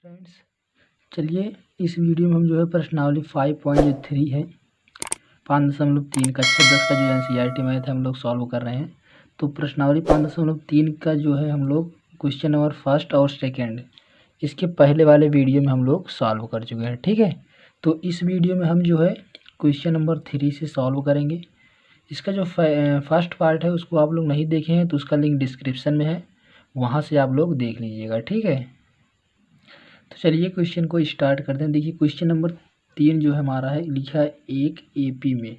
Friends, चलिए इस video में हम जो है प्रश्नावली 5.3 है 5.3 कक्षा 10 का जो NCERT मैथ है हम लोग सॉल्व कर रहे हैं। तो प्रश्नावली 5.3 का जो है हम लोग क्वेश्चन नंबर फर्स्ट और सेकंड इसके पहले वाले वीडियो में हम लोग सॉल्व कर चुके हैं। ठीक है, तो इस वीडियो में हम जो है क्वेश्चन नंबर 3 से सॉल्व करेंगे। इसका जो फर्स्ट पार्ट है उसको आप लोग नहीं देखे हैं तो उसका लिंक डिस्क्रिप्शन में है, वहाँ से आप लोग देख लीजिएगा। ठीक है, तो चलिए क्वेश्चन को स्टार्ट करते हैं। देखिए क्वेश्चन नंबर 3 जो है हमारा है, लिखा है एक एपी में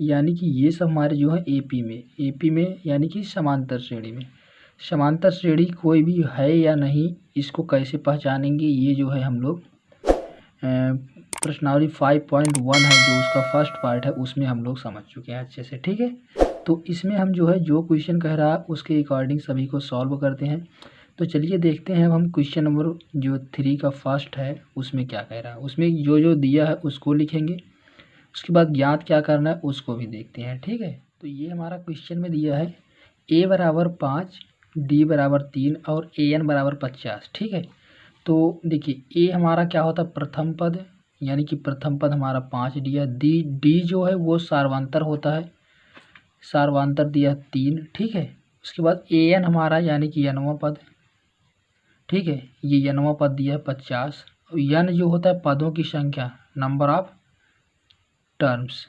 यानी कि ये सब हमारे जो है एपी में यानी कि समांतर श्रेणी में। समांतर श्रेणी कोई भी है या नहीं, इसको कैसे पहचानेंगे, ये जो है हम लोग प्रश्नावली 5.1 है जो उसका फर्स्ट पार्ट है उसमें हम लोग समझ चुके हैं अच्छे से। ठीक है, तो इसमें हम जो है जो क्वेश्चन कह रहा है उसके अकॉर्डिंग सभी को सॉल्व करते हैं। तो चलिए देखते हैं हम क्वेश्चन नंबर जो 3 का फर्स्ट है उसमें क्या कह रहा है। उसमें जो जो दिया है उसको लिखेंगे, उसके बाद ज्ञात क्या करना है उसको भी देखते हैं। ठीक है, तो ये हमारा क्वेश्चन में दिया है a बराबर 5, d बराबर 3 और an बराबर 50। ठीक है, तो देखिए a हमारा क्या होता है, प्रथम पद, यानी कि प्रथम पद हमारा 5 दिया। d जो है वो सार्वंतर होता है, सार्वंतर दिया 3। ठीक है, उसके बाद an हमारा यानी कि nवां पद। ठीक है, ये nवां पद दिया है 50। n जो होता है पदों की संख्या, नंबर ऑफ टर्म्स,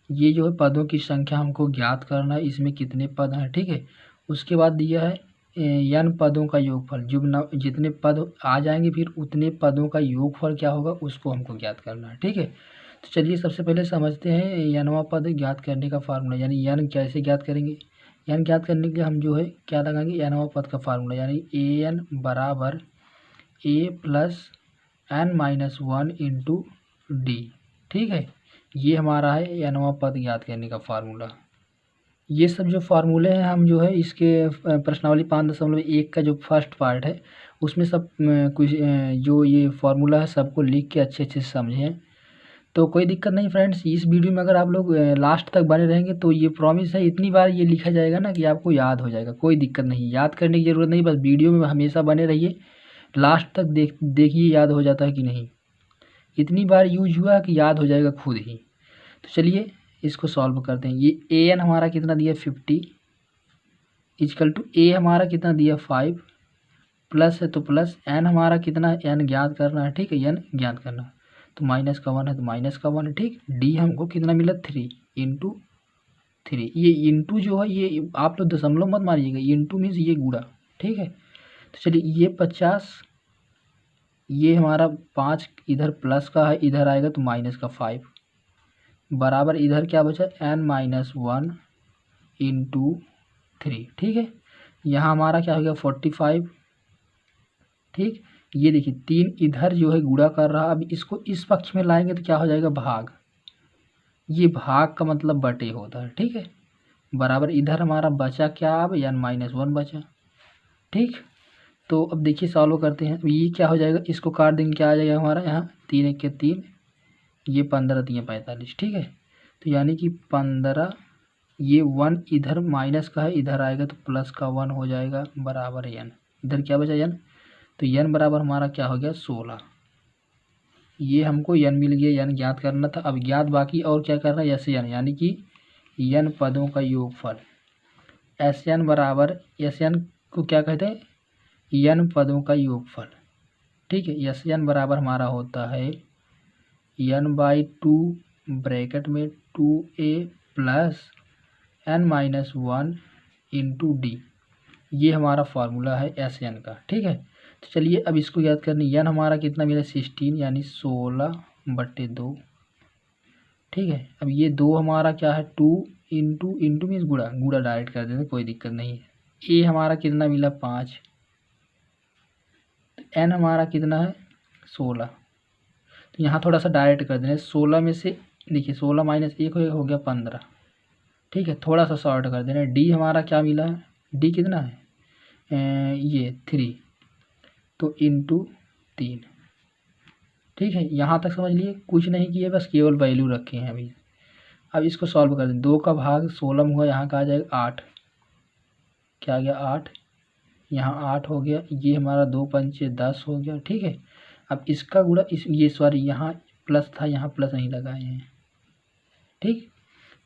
ये जो है पदों की संख्या हमको ज्ञात करना है, इसमें कितने पद हैं। ठीक है, उसके बाद दिया है n पदों का योगफल, जितने पद आ जाएंगे फिर उतने पदों का योगफल क्या होगा उसको हमको ज्ञात करना है। ठीक है, तो चलिए सबसे पहले समझते हैं nवां पद ज्ञात करने का फार्मूला, यानी n कैसे ज्ञात करेंगे। n ज्ञात करने के लिए हम जो है क्या लगाएंगे, nवां पद का फार्मूला, यानी an बराबर a plus n-1 into D. ठीक है, ये हमारा है nवां पद ज्ञात करने का फार्मूला। ये सब जो फार्मूले हैं हम जो है इसके प्रश्नावली 5.1 का जो फर्स्ट पार्ट है उसमें सब कुछ जो ये फार्मूला है सबको लिख के अच्छे अच्छे से समझें, तो कोई दिक्कत नहीं। फ्रेंड्स, इस वीडियो में अगर आप लोग लास्ट तक बने रहेंगे तो ये प्रॉमिस है इतनी बार ये लिखा जाएगा ना कि आपको याद हो जाएगा। कोई दिक्कत नहीं, याद करने की ज़रूरत नहीं, बस वीडियो में हमेशा बने रहिए, लास्ट तक देखिए याद हो जाता है कि नहीं। इतनी बार यूज हुआ कि याद हो जाएगा खुद ही। तो चलिए इसको सॉल्व करते हैं। ये an हमारा कितना दिया 50 इजकल टू a हमारा कितना दिया 5, प्लस है तो प्लस n हमारा कितना है, n ज्ञात करना है। ठीक है, n ज्ञात करना, तो माइनस का 1 है तो माइनस का 1 है। ठीक, d हमको कितना मिला 3 इंटू 3। ये इंटू जो है ये आप लोग दशमलव मत मारिएगा, इंटू मीन्स ये गुणा। ठीक है, तो चलिए ये 50, ये हमारा 5 इधर प्लस का है, इधर आएगा तो माइनस का 5 बराबर इधर क्या बचा n-1 इंटू 3। ठीक है, यहाँ हमारा क्या हो गया 45। ठीक, ये देखिए 3 इधर जो है गुणा कर रहा, अब इसको इस पक्ष में लाएंगे तो क्या हो जाएगा भाग, ये भाग का मतलब बटे होता है। ठीक है, बराबर इधर हमारा बचा क्या, अब n-1 बचा। ठीक, तो अब देखिए सॉल्व करते हैं। ये क्या हो जाएगा, इसको काट देंगे, क्या आ जाएगा हमारा यहाँ 3 1 के 3, ये 15 3 45। ठीक है, तो यानी कि 15, ये 1 इधर माइनस का है, इधर आएगा तो प्लस का 1 हो जाएगा बराबर n, इधर क्या बचा n, तो n बराबर हमारा क्या हो गया 16। ये हमको n मिल गया, n ज्ञात करना था। अब ज्ञात बाकी और क्या करना है, Sn यानी कि n पदों का योगफल। Sn बराबर, Sn को क्या कहते हैं, n पदों का योगफल। ठीक है, Sn बराबर हमारा होता है n/2 ब्रैकेट में 2a plus n-1 into D. ये हमारा फार्मूला है Sn का। ठीक है, तो चलिए अब इसको याद करनी, n हमारा कितना मिला 16 यानी 16/2। ठीक है, अब ये 2 हमारा क्या है 2 इंटू मीन्स गुणा डायरेक्ट कर देते, कोई दिक्कत नहीं है। a हमारा कितना मिला 5, तो n हमारा कितना है 16, तो यहाँ थोड़ा सा डायरेक्ट कर देना। 16 में से देखिए 16 माइनस 1 हो गया 15। ठीक है, थोड़ा सा शॉर्ट कर देना। डी हमारा क्या मिला है, डी कितना है ये 3, तो इंटू 3। ठीक है, यहाँ तक समझ लिए, कुछ नहीं किए, बस केवल वैल्यू रखे हैं अभी। अब इसको सॉल्व कर दें, 2 का भाग 16 में हुआ, यहाँ का आ जाएगा 8, क्या आ गया 8, यहाँ 8 हो गया, ये हमारा 2 पंचे 10 हो गया। ठीक है, अब इसका गुणा ये सॉरी यहाँ प्लस था, यहाँ प्लस नहीं लगाए हैं। ठीक,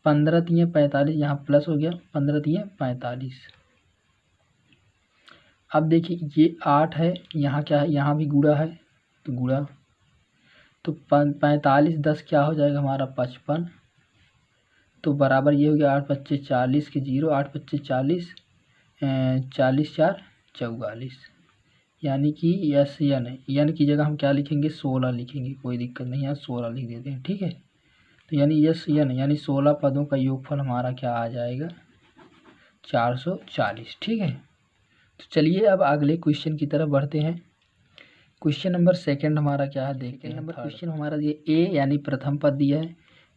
15 तिये 45, यहाँ प्लस हो गया, 15 तिये 45। अब देखिए ये 8 है, यहाँ क्या है, यहाँ भी गुणा है तो गुणा, तो 45 10 क्या हो जाएगा हमारा 55, तो बराबर ये हो गया 8 पच्चे 40 के 0, 8 पच्चे 40, 40 4 44, यानी कि यस यन की जगह हम क्या लिखेंगे 16 लिखेंगे, कोई दिक्कत नहीं, यहाँ 16 लिख देते हैं। ठीक है, तो यानी यस यानी 16 पदों का योगफल हमारा क्या आ जाएगा 440। ठीक है, तो चलिए अब अगले क्वेश्चन की तरफ बढ़ते हैं। क्वेश्चन नंबर सेकंड हमारा क्या है देखते हैं। नंबर क्वेश्चन हमारा ये ए यानी प्रथम पद दिया है,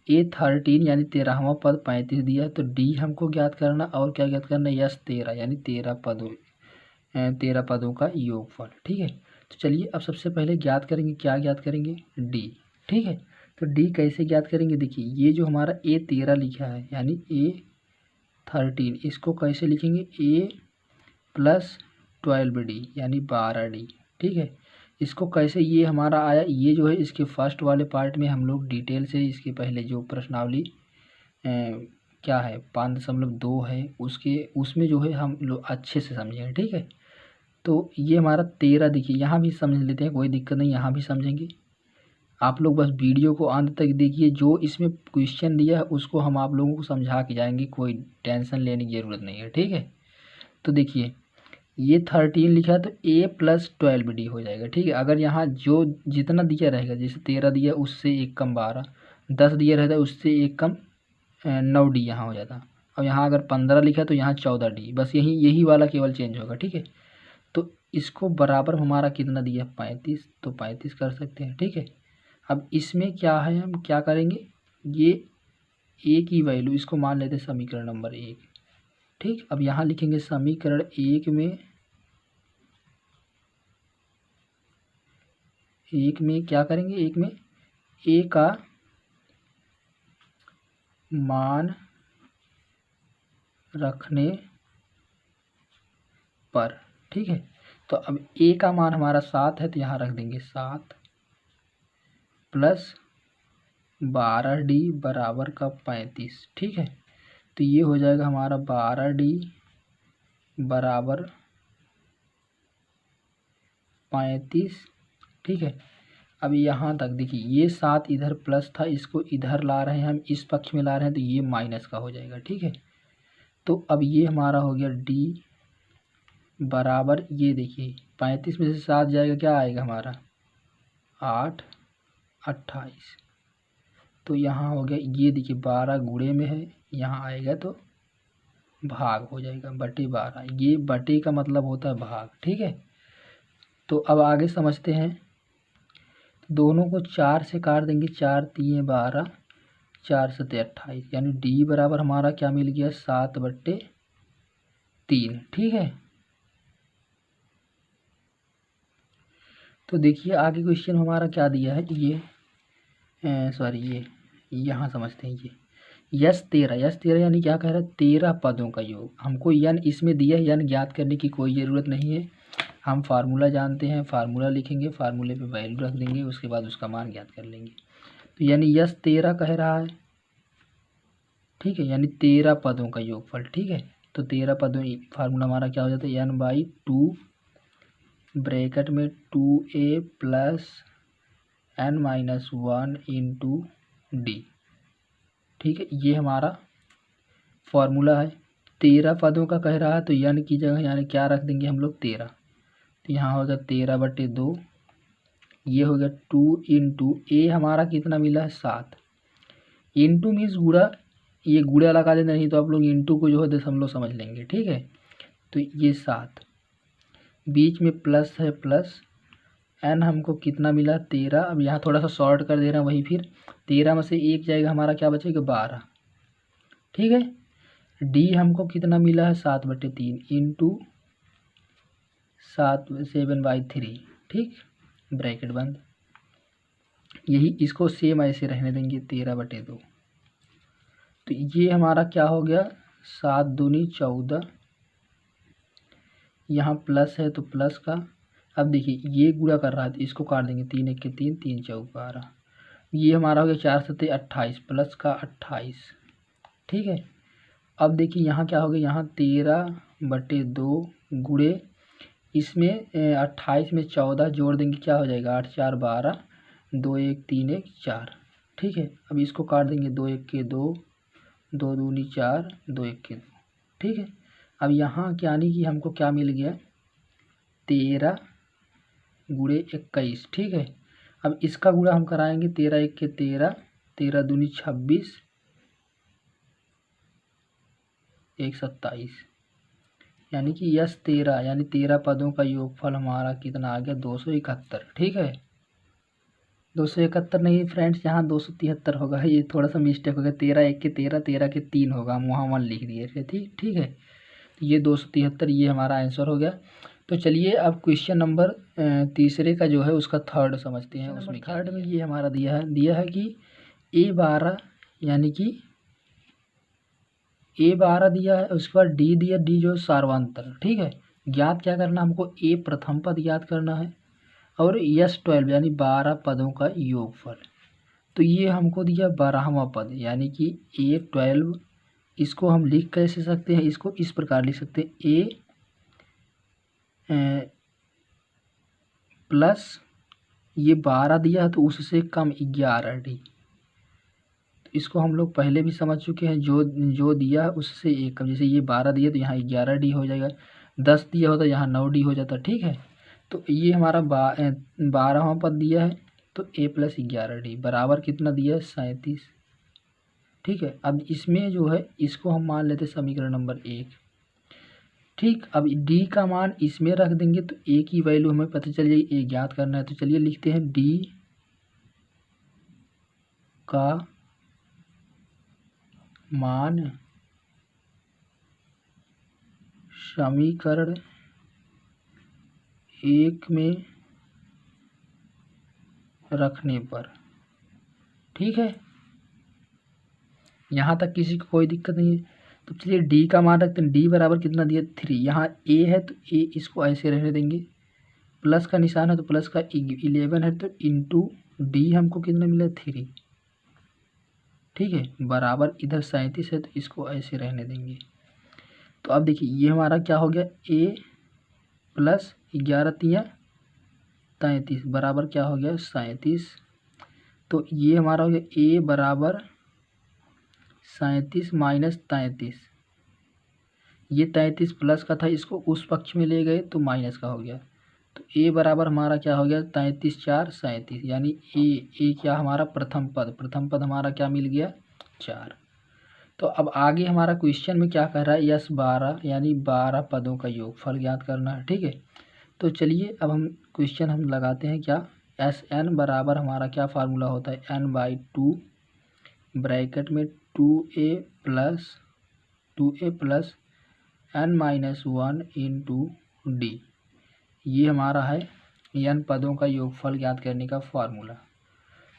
ए 13 यानी 13वां पद 35 दिया है, तो डी हमको ज्ञात करना और क्या ज्ञात करना यस 13 यानी 13 पदों का योगफल। ठीक है, तो चलिए अब सबसे पहले ज्ञात करेंगे, क्या ज्ञात करेंगे डी। ठीक है, तो डी कैसे ज्ञात करेंगे, देखिए ये जो हमारा ए 13 लिखा है यानी ए 13, इसको कैसे लिखेंगे ए प्लस 12 डी यानी 12 डी। ठीक है, इसको कैसे ये हमारा आया, ये जो है इसके फर्स्ट वाले पार्ट में हम लोग डिटेल से इसके पहले जो प्रश्नावली क्या है 5.2 है उसमें जो है हम लोग अच्छे से समझेंगे। ठीक है, तो ये हमारा 13 देखिए, यहाँ भी समझ लेते हैं, कोई दिक्कत नहीं, यहाँ भी समझेंगे। आप लोग बस वीडियो को अंत तक देखिए, जो इसमें क्वेश्चन दिया है उसको हम आप लोगों को समझा के जाएंगे, कोई टेंशन लेने की ज़रूरत नहीं है। ठीक है, तो देखिए ये 13 लिखा है तो ए प्लस 12 डी हो जाएगा। ठीक है, अगर यहाँ जो जितना दिया रहेगा, जैसे 13 दिया उससे एक कम 12, 10 दिया रहता है उससे एक कम 9 डी यहाँ हो जाता। अब यहाँ अगर 15 लिखा है तो यहाँ 14 डी, बस यही वाला केवल चेंज होगा। ठीक है, तो इसको बराबर हमारा कितना दिया 35, तो 35 कर सकते हैं। ठीक है, अब इसमें क्या है, हम क्या करेंगे, ये ए की वैल्यू इसको मान लेते हैं समीकरण नंबर 1। ठीक, अब यहाँ लिखेंगे समीकरण 1 में क्या करेंगे, 1 में ए का मान रखने पर। ठीक है, तो अब ए का मान हमारा 7 है तो यहाँ रख देंगे 7 प्लस 12 डी बराबर का 35। ठीक है, तो ये हो जाएगा हमारा 12 डी बराबर 35। ठीक है, अब यहाँ तक देखिए ये 7 इधर प्लस था, इसको इधर ला रहे हैं हम, इस पक्ष में ला रहे हैं तो ये माइनस का हो जाएगा। ठीक है, तो अब ये हमारा हो गया डी बराबर, ये देखिए 35 में से 7 जाएगा, क्या आएगा हमारा 8 28, तो यहाँ हो गया, ये देखिए 12 गुणे में है, यहाँ आएगा तो भाग हो जाएगा बटे 12, ये बटे का मतलब होता है भाग। ठीक है, तो अब आगे समझते हैं, दोनों को 4 से काट देंगे, 4 3 12, 4 7 28, यानी डी बराबर हमारा क्या मिल गया 7/3। ठीक है, तो देखिए आगे क्वेश्चन हमारा क्या दिया है, ये सॉरी ये यहाँ समझते हैं, ये यस 13 यानी क्या कह रहा है 13 पदों का योग। हमको यन इसमें दिया है, यन ज्ञात करने की कोई ज़रूरत नहीं है, हम फार्मूला जानते हैं, फार्मूला लिखेंगे, फार्मूले पे वैल्यू रख देंगे, उसके बाद उसका मान ज्ञात कर लेंगे। तो यानी यस 13 कह रहा है। ठीक है, यानी 13 पदों का योगफल। ठीक है, तो 13 पदों फार्मूला हमारा क्या हो जाता है n/2 ब्रैकेट में 2a plus n-1 into D. ठीक है, ये हमारा फॉर्मूला है। 13 पदों का कह रहा है तो यन की जगह यानी क्या रख देंगे हम लोग 13, तो यहाँ होगा 13/2, ये हो गया 2 इंटू ए हमारा कितना मिला है 7, इंटू मीन्स गुणा, ये गुणा लगा देना, नहीं तो आप लोग इंटू को जो है हम लोग समझ लेंगे। ठीक है, तो ये 7, बीच में प्लस है प्लस, एन हमको कितना मिला 13, अब यहाँ थोड़ा सा शॉर्ट कर दे रहा है, वही फिर 13 में से 1 जाएगा, हमारा क्या बचेगा 12। ठीक है, डी हमको कितना मिला है 7/3 इंटू 7/3। ठीक, ब्रैकेट बंद, यही इसको सेम ऐसे रहने देंगे 13/2, तो ये हमारा क्या हो गया 7 दूनी 14, यहाँ प्लस है तो प्लस का, अब देखिए ये गुणा कर रहा है तो इसको काट देंगे, 3 एक के 3, 3 चौक 12, ये हमारा हो गया 4 सत्ते 28 प्लस का 28। ठीक है, अब देखिए यहाँ क्या हो गया, यहाँ 13/2 गुणे इसमें 28 में 14 जोड़ देंगे, क्या हो जाएगा 8 4 12, 2 1 3 1 4। ठीक है, अब इसको काट देंगे, 2 1 के 2, 2 दूनी 4, 2 1 के 2। ठीक है, अब यहाँ क्या यानी कि हमको क्या मिल गया, 13 गुणे 21। ठीक है, अब इसका गुणा हम कराएंगे, 13 1 के 13, 13 दूनी 26, 1 27, यानी कि यस 13, यानी 13 पदों का योगफल हमारा कितना आ गया, 271। ठीक है, 271 नहीं फ्रेंड्स, यहाँ 273 होगा, ये थोड़ा सा मिस्टेक हो गया, 13 1 के 13, 13 के 3 होगा, हम वहाँ 1 लिख दिए थे। ठीक है, तो ये 273 ये हमारा आंसर हो गया। तो चलिए अब क्वेश्चन नंबर तीसरे का जो है उसका थर्ड समझते हैं। उसमें थर्ड में ये हमारा दिया है कि A12 यानी कि A12 दिया है, उसके बाद D दिया, D जो सार्वंतर। ठीक है, ज्ञात क्या करना हमको, A प्रथम पद ज्ञात करना है और S12 यानी 12 पदों का योगफल। तो ये हमको दिया 12वां पद यानी कि A12, इसको हम लिख कैसे सकते हैं, इसको इस प्रकार लिख सकते हैं, A प्लस ये 12 दिया है तो उससे कम 11D। तो इसको हम लोग पहले भी समझ चुके हैं, जो दिया है उससे एक कम, जैसे ये 12 दिया तो यहाँ 11D हो जाएगा, 10 दिया होता यहाँ 9D हो जाता। ठीक है, तो ये हमारा 12वां पद दिया है, तो A प्लस 11D बराबर कितना दिया है, 37। ठीक है, अब इसमें जो है इसको हम मान लेते समीकरण नंबर 1। ठीक, अब D का मान इसमें रख देंगे तो A की वैल्यू हमें पता चल जाएगी, A ज्ञात करना है। तो चलिए लिखते हैं D का मान समीकरण 1 में रखने पर। ठीक है, यहाँ तक किसी को कोई दिक्कत नहीं है। तो चलिए D का मान रखते हैं, D बराबर कितना दिया, 3। यहाँ A है तो A इसको ऐसे रहने देंगे, प्लस का निशान है तो प्लस का 11 है तो इंटू D हमको कितना मिला, 3। ठीक है, बराबर इधर 37 है तो इसको ऐसे रहने देंगे। तो अब देखिए ये हमारा क्या हो गया, A प्लस 11 3 33 बराबर क्या हो गया, 37। तो ये हमारा हो गया A बराबर 37 माइनस 33, ये 33 प्लस का था, इसको उस पक्ष में ले गए तो माइनस का हो गया। तो A बराबर हमारा क्या हो गया, 33 4 37, यानी A क्या हमारा प्रथम पद हमारा क्या मिल गया, 4। तो अब आगे हमारा क्वेश्चन में क्या कह रहा है, यस 12 यानी 12 पदों का योगफल ज्ञात करना है। ठीक है, तो चलिए अब हम क्वेश्चन हम लगाते हैं, क्या Sn बराबर हमारा क्या फार्मूला होता है, n/2 ब्रैकेट में 2a plus n-1 into D, ये हमारा है n पदों का योगफल ज्ञात करने का फार्मूला।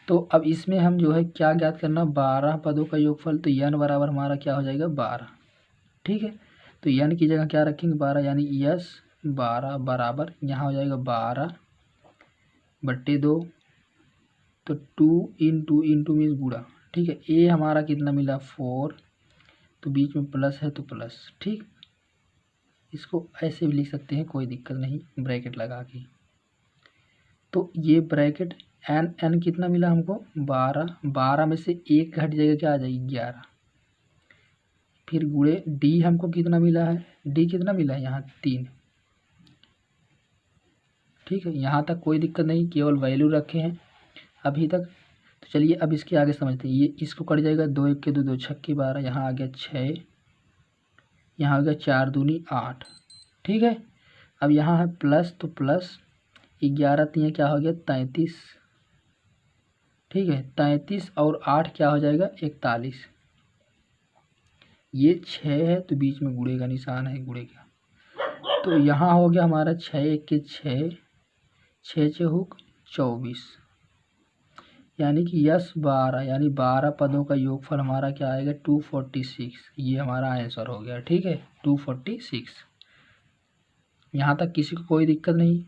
तो अब इसमें हम जो है क्या ज्ञात करना, 12 पदों का योगफल, तो n बराबर हमारा क्या हो जाएगा, 12। ठीक है, तो n की जगह क्या रखेंगे, 12, यानी यस 12 बराबर यहाँ हो जाएगा 12/2, तो 2 इंटू मीन्स गुणा। ठीक है, A हमारा कितना मिला, 4, तो बीच में प्लस है तो प्लस। ठीक, इसको ऐसे भी लिख सकते हैं, कोई दिक्कत नहीं, ब्रैकेट लगा के। तो ये ब्रैकेट n कितना मिला हमको, 12 में से 1 घट जाएगा, क्या आ जाएगी, 11। फिर गुणे D हमको कितना मिला है, D कितना मिला है यहाँ 3। ठीक है, यहाँ तक कोई दिक्कत नहीं, केवल वैल्यू रखे हैं अभी तक। तो चलिए अब इसके आगे समझते हैं, ये इसको कट जाएगा, 2 1 के 2, 2 6 के 12, यहाँ आ गया 6, यहाँ आ गया 4 दूनी 8। ठीक है, अब यहाँ है प्लस, तो प्लस 11 3 क्या हो गया, 33। ठीक है, 33 और 8 क्या हो जाएगा, 41। ये 6 है तो बीच में गुणे का निशान है, गुणे का, तो यहाँ हो गया हमारा 6 1 के 6, 6 चौक 24, यानी कि यस 12 यानी 12 पदों का योगफल हमारा क्या आएगा, 246। ये हमारा आंसर हो गया। ठीक है, 246। यहाँ तक किसी को कोई दिक्कत नहीं।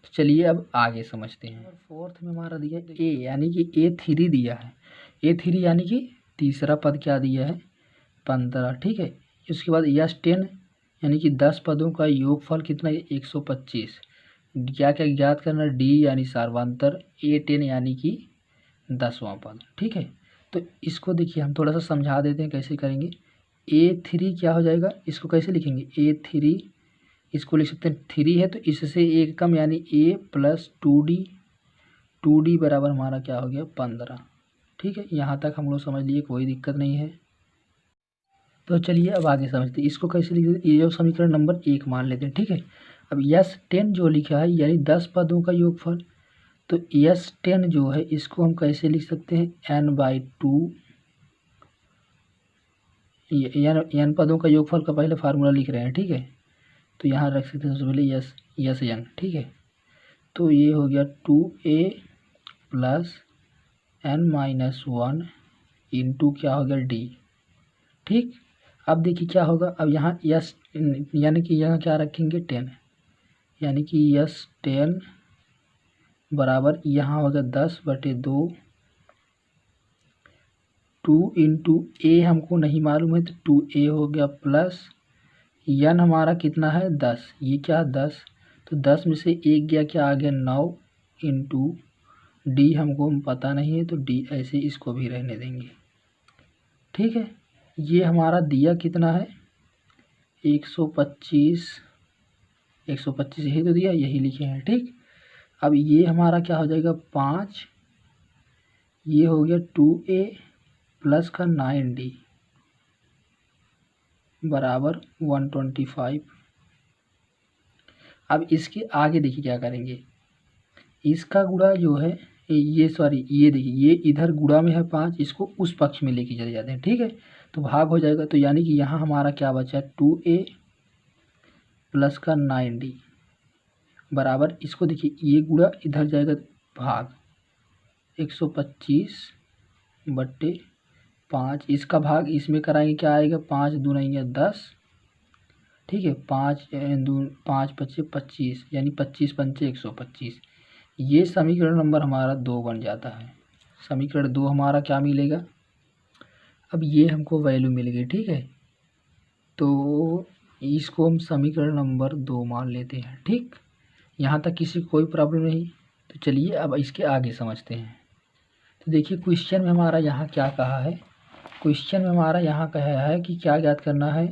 तो चलिए अब आगे समझते हैं। फोर्थ में हमारा दिया ए, यानी कि A3 दिया है। A3 यानी कि तीसरा पद क्या दिया है 15, ठीक है। उसके बाद S10 यानी कि 10 पदों का योगफल कितना है 125। क्या क्या ज्ञात करना, D यानी सार्वंतर, A10 यानी कि 10वां पद, ठीक है। तो इसको देखिए हम थोड़ा सा समझा देते हैं कैसे करेंगे। A3 क्या हो जाएगा, इसको कैसे लिखेंगे A3, इसको लिख सकते हैं 3 है तो इससे एक कम यानी A प्लस 2D बराबर हमारा क्या हो गया 15, ठीक है। यहाँ तक हम लोग समझ लिए, कोई दिक्कत नहीं है। तो चलिए अब आगे समझते हैं इसको कैसे लिख देते। ये जो समीकरण नंबर 1 मान लेते हैं, ठीक है। अब S10 जो लिखा है यानी 10 पदों का योगफल, तो S10 जो है इसको हम कैसे लिख सकते हैं n/2, n पदों का योगफल का पहले फार्मूला लिख रहे हैं, ठीक है। तो यहाँ रख सकते हैं सबसे पहले Sn, ठीक है। तो ये हो गया 2a प्लस n-1 इंटू क्या हो गया d, ठीक। अब देखिए क्या होगा, अब यहाँ यस यानी कि यहाँ क्या रखेंगे 10, यानी कि S10 बराबर यहाँ होगा 10/2, 2 इंटू ए हमको नहीं मालूम है तो 2a हो गया प्लस n हमारा कितना है 10, ये क्या 10, तो 10 में से एक गया क्या आ गया 9 इंटू डी हमको पता नहीं है तो डी ऐसे इसको भी रहने देंगे, ठीक है। ये हमारा दिया कितना है 125 यही तो दिया, यही लिखे हैं, ठीक। अब ये हमारा क्या हो जाएगा 5, ये हो गया 2a प्लस का 9d बराबर 125। अब इसके आगे देखिए क्या करेंगे, इसका गुणा जो है ये देखिए ये इधर गुणा में है 5, इसको उस पक्ष में लेके चले जाते हैं, ठीक है। तो भाग हो जाएगा, तो यानी कि यहाँ हमारा क्या बचा 2a प्लस का 9d बराबर, इसको देखिए ये गुणा इधर जाएगा भाग 125/5, इसका भाग इसमें कराएंगे क्या आएगा 5 दूना 10, ठीक है। 5 5 25 यानी 25 पंचे 125। ये समीकरण नंबर हमारा 2 बन जाता है। समीकरण 2 हमारा क्या मिलेगा, अब ये हमको वैल्यू मिल गई, ठीक है। तो इसको हम समीकरण नंबर 2 मान लेते हैं, ठीक। यहाँ तक किसी को कोई प्रॉब्लम नहीं। तो चलिए अब इसके आगे समझते हैं। तो देखिए क्वेश्चन में हमारा यहाँ क्या कहा है, क्वेश्चन में हमारा यहाँ कहा है कि क्या ज्ञात करना है,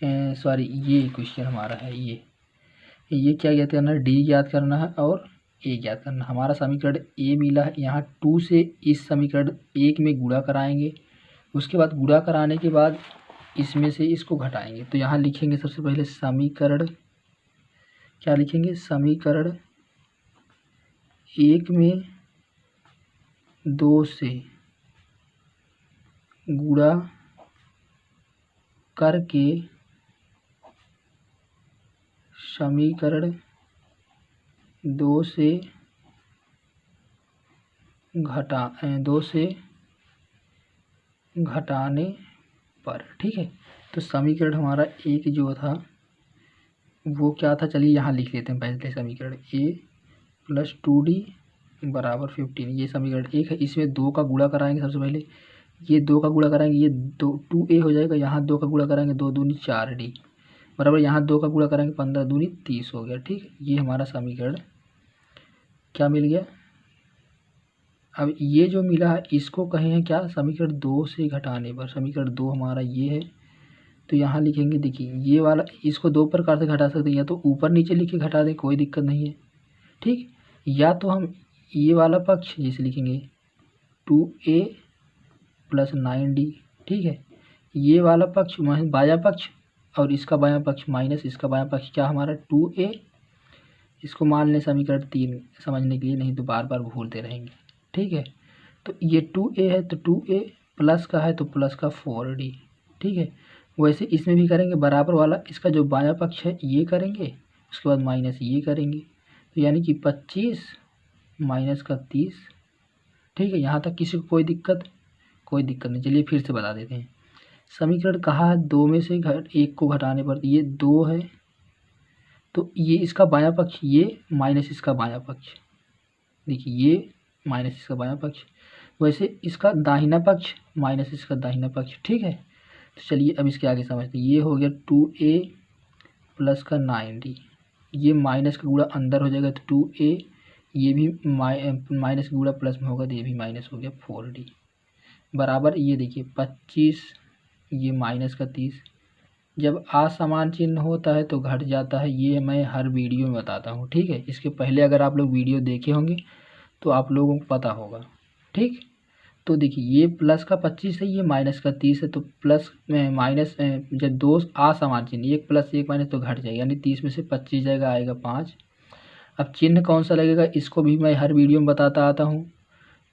ये क्वेश्चन हमारा है, ये क्या ज्ञात करना है डी ज्ञात करना है और ए ज्ञात करना। हमारा समीकरण ए मिला है, यहाँ 2 से इस समीकरण 1 में गुणा कराएंगे, उसके बाद गुणा कराने के बाद इसमें से इसको घटाएंगे। तो यहाँ लिखेंगे सबसे पहले समीकरण, क्या लिखेंगे समीकरण 1 में 2 से गुणा करके समीकरण 2 से घटाने पर, ठीक है। तो समीकरण हमारा एक जो था वो क्या था, चलिए यहाँ लिख लेते हैं पहले समीकरण a प्लस 2d बराबर 15, ये समीकरण 1 है। इसमें 2 का गुणा कराएंगे सबसे पहले, ये 2 का गुणा कराएंगे, ये 2a हो जाएगा, यहाँ 2 का गुणा कराएंगे 2 दूनी 4d बराबर, यहाँ 2 का गुणा कराएंगे 15 दूनी 30 हो गया, ठीक। ये हमारा समीकरण क्या मिल गया। अब ये जो मिला है इसको कहे हैं क्या समीकरण 2 से घटाने पर, समीकरण 2 हमारा ये है। तो यहाँ लिखेंगे, देखिए ये वाला इसको 2 प्रकार से घटा सकते हैं, या तो ऊपर नीचे लिख के घटा दें, कोई दिक्कत नहीं है, ठीक। या तो हम ये वाला पक्ष जैसे लिखेंगे 2a प्लस 9d, ठीक है। ये वाला पक्ष बायां पक्ष और इसका बायां पक्ष माइनस इसका बायां पक्ष क्या हमारा 2a, इसको मान लें समीकरण 3 समझने के लिए, नहीं तो बार बार भूलते रहेंगे, ठीक है। तो ये 2a है तो 2a प्लस का है तो प्लस का 4d, ठीक है। वैसे इसमें भी करेंगे बराबर वाला, इसका जो बायां पक्ष है ये करेंगे, उसके बाद माइनस ये करेंगे, तो यानी कि 25 माइनस का 30, ठीक है। यहाँ तक किसी को कोई दिक्कत नहीं। चलिए फिर से बता देते हैं। समीकरण कहा है 2 में से 1 को घटाने पर, ये 2 है तो ये इसका बायां पक्ष, ये माइनस इसका बायां पक्ष, देखिए ये माइनस इसका बायां पक्ष, वैसे इसका दाहिना पक्ष माइनस इसका दाहिना पक्ष। ठीक है, तो चलिए अब इसके आगे समझते हैं। ये हो गया 2a प्लस का 9d, ये माइनस का गुणा अंदर हो जाएगा तो 2a, ये भी माइनस का गुणा प्लस में होगा तो ये भी माइनस हो गया 4d, बराबर ये देखिए 25, ये माइनस का 30। जब असमान चिन्ह होता है तो घट जाता है, ये मैं हर वीडियो में बताता हूँ। ठीक है, इसके पहले अगर आप लोग वीडियो देखे होंगे तो आप लोगों को पता होगा। ठीक, तो देखिए ये प्लस का 25 है, ये माइनस का 30 है, तो प्लस में माइनस जब दो असमान चिन्ह, एक प्लस एक माइनस तो घट जाएगा, यानी 30 में से 25 जाएगा, आएगा 5। अब चिन्ह कौन सा लगेगा इसको भी मैं हर वीडियो में बताता आता हूँ।